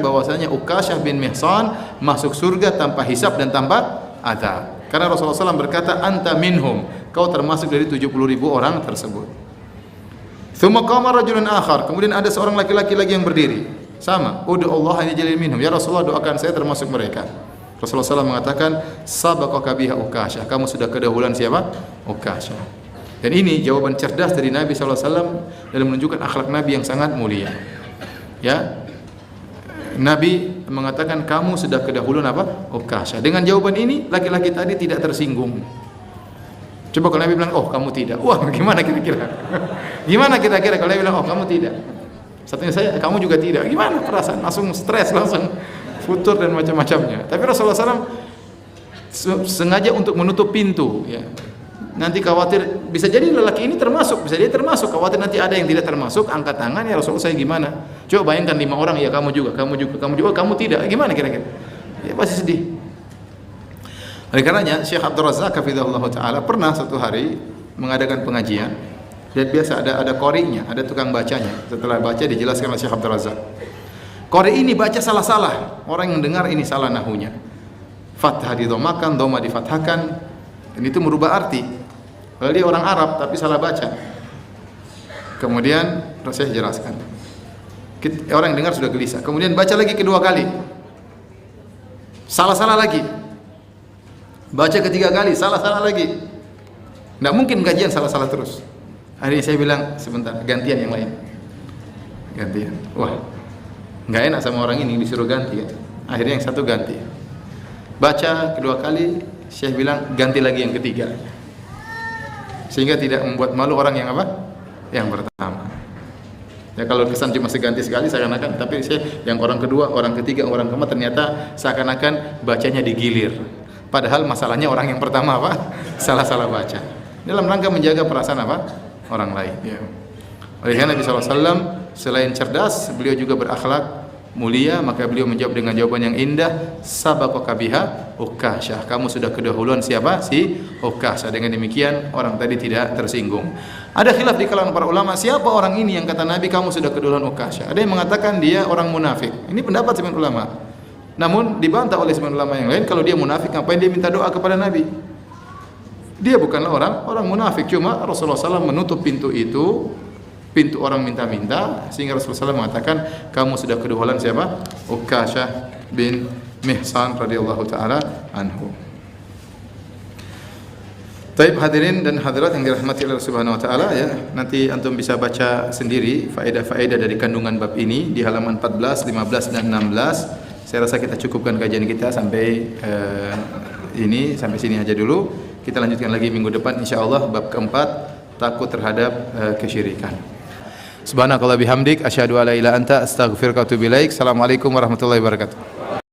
bahwasanya Ukasyah bin Mihsan masuk surga tanpa hisab dan tanpa adab. Karena Rasulullah SAW berkata, anta minhum, kau termasuk dari 70.000 orang tersebut. Tsumma qama rajulun akhar, kemudian ada seorang laki-laki lagi yang berdiri. Sama, udu Allah an yaj'alni minhum. Ya Rasulullah, doakan saya termasuk mereka. Rasulullah SAW mengatakan, sabaqaka biha Ukasyah, kamu sudah kedahuluan siapa? Ukasyah. Dan ini jawaban cerdas dari Nabi SAW dalam menunjukkan akhlak Nabi yang sangat mulia. Ya, Nabi mengatakan kamu sudah kedahuluan apa? Ukasyah. Dengan jawaban ini laki-laki tadi tidak tersinggung. Coba kalau Nabi bilang, oh kamu tidak. Wah, gimana kira-kira? Gimana kira-kira kalau Nabi bilang, oh kamu tidak? Satunya saya, kamu juga tidak. Gimana perasaan? Langsung stres, langsung futur dan macam-macamnya. Tapi Rasulullah SAW sengaja untuk menutup pintu. Ya. Nanti khawatir, bisa jadi lelaki ini termasuk, bisa dia termasuk. Khawatir nanti ada yang tidak termasuk, angkat tangan, ya Rasulullah saya gimana? Coba bayangkan 5 orang, ya kamu juga, kamu tidak. Gimana kira-kira? Ya pasti sedih. Oleh karenanya Syekh Abdul Razak hafizahullah taala pernah suatu hari mengadakan pengajian. Dan biasa ada qori'nya, ada tukang bacanya. Setelah baca dijelaskan oleh Syekh Abdul Razak. Qori ini baca salah-salah, orang yang dengar ini salah nahunya. Fathah didhamakan, dhamma difathahkan, dan itu merubah arti. Kalau dia orang Arab tapi salah baca. Kemudian saya jelaskan. Orang yang dengar sudah gelisah. Kemudian baca lagi kedua kali. Salah-salah lagi. Baca ketiga kali, salah-salah lagi. Tidak mungkin kajian salah-salah terus. Hari ini saya bilang, sebentar, gantian yang lain. Gantian. Wah, nggak enak sama orang ini disuruh ganti. Akhirnya yang satu ganti. Baca kedua kali, saya bilang ganti lagi yang ketiga. Sehingga tidak membuat malu orang yang apa? Yang pertama. Ya kalau kesan cuma seganti sekali seakan-akan, tapi saya yang orang kedua, orang ketiga, orang keempat ternyata seakan-akan bacanya digilir. Padahal masalahnya orang yang pertama apa? Salah-salah baca. Dalam rangka menjaga perasaan apa? Orang lain. Ya. Oleh karena Nabi SAW selain cerdas, beliau juga berakhlak mulia, maka beliau menjawab dengan jawaban yang indah, sabaqaka biha Ukasyah. Kamu sudah kedahuluan siapa? Si Ukasyah. Dengan demikian orang tadi tidak tersinggung. Ada khilaf di kalangan para ulama, siapa orang ini yang kata Nabi kamu sudah kedahuluan Ukasyah? Ada yang mengatakan dia orang munafik. Ini pendapat sebagian ulama. Namun dibantah oleh sebagian ulama yang lain, kalau dia munafik ngapain dia minta doa kepada Nabi? Dia bukanlah orang munafik, cuma Rasulullah SAW menutup pintu itu. Pintu orang minta-minta, sehingga Rasulullah SAW mengatakan kamu sudah kedahuluan siapa? Ukasyah bin Mihsan radhiyallahu taala anhu. Taib hadirin dan hadirat yang dirahmati Allah Subhanahu wa taala, ya. Nanti antum bisa baca sendiri faedah-faedah dari kandungan bab ini di halaman 14, 15 dan 16. Saya rasa kita cukupkan kajian kita sampai sampai sini aja dulu. Kita lanjutkan lagi minggu depan insyaallah bab keempat, takut terhadap kesyirikan. Subhanakallah bihamdik asyhadu alla ilaha illa anta astaghfiruka wa atubu ilaik. Assalamualaikum warahmatullahi wabarakatuh.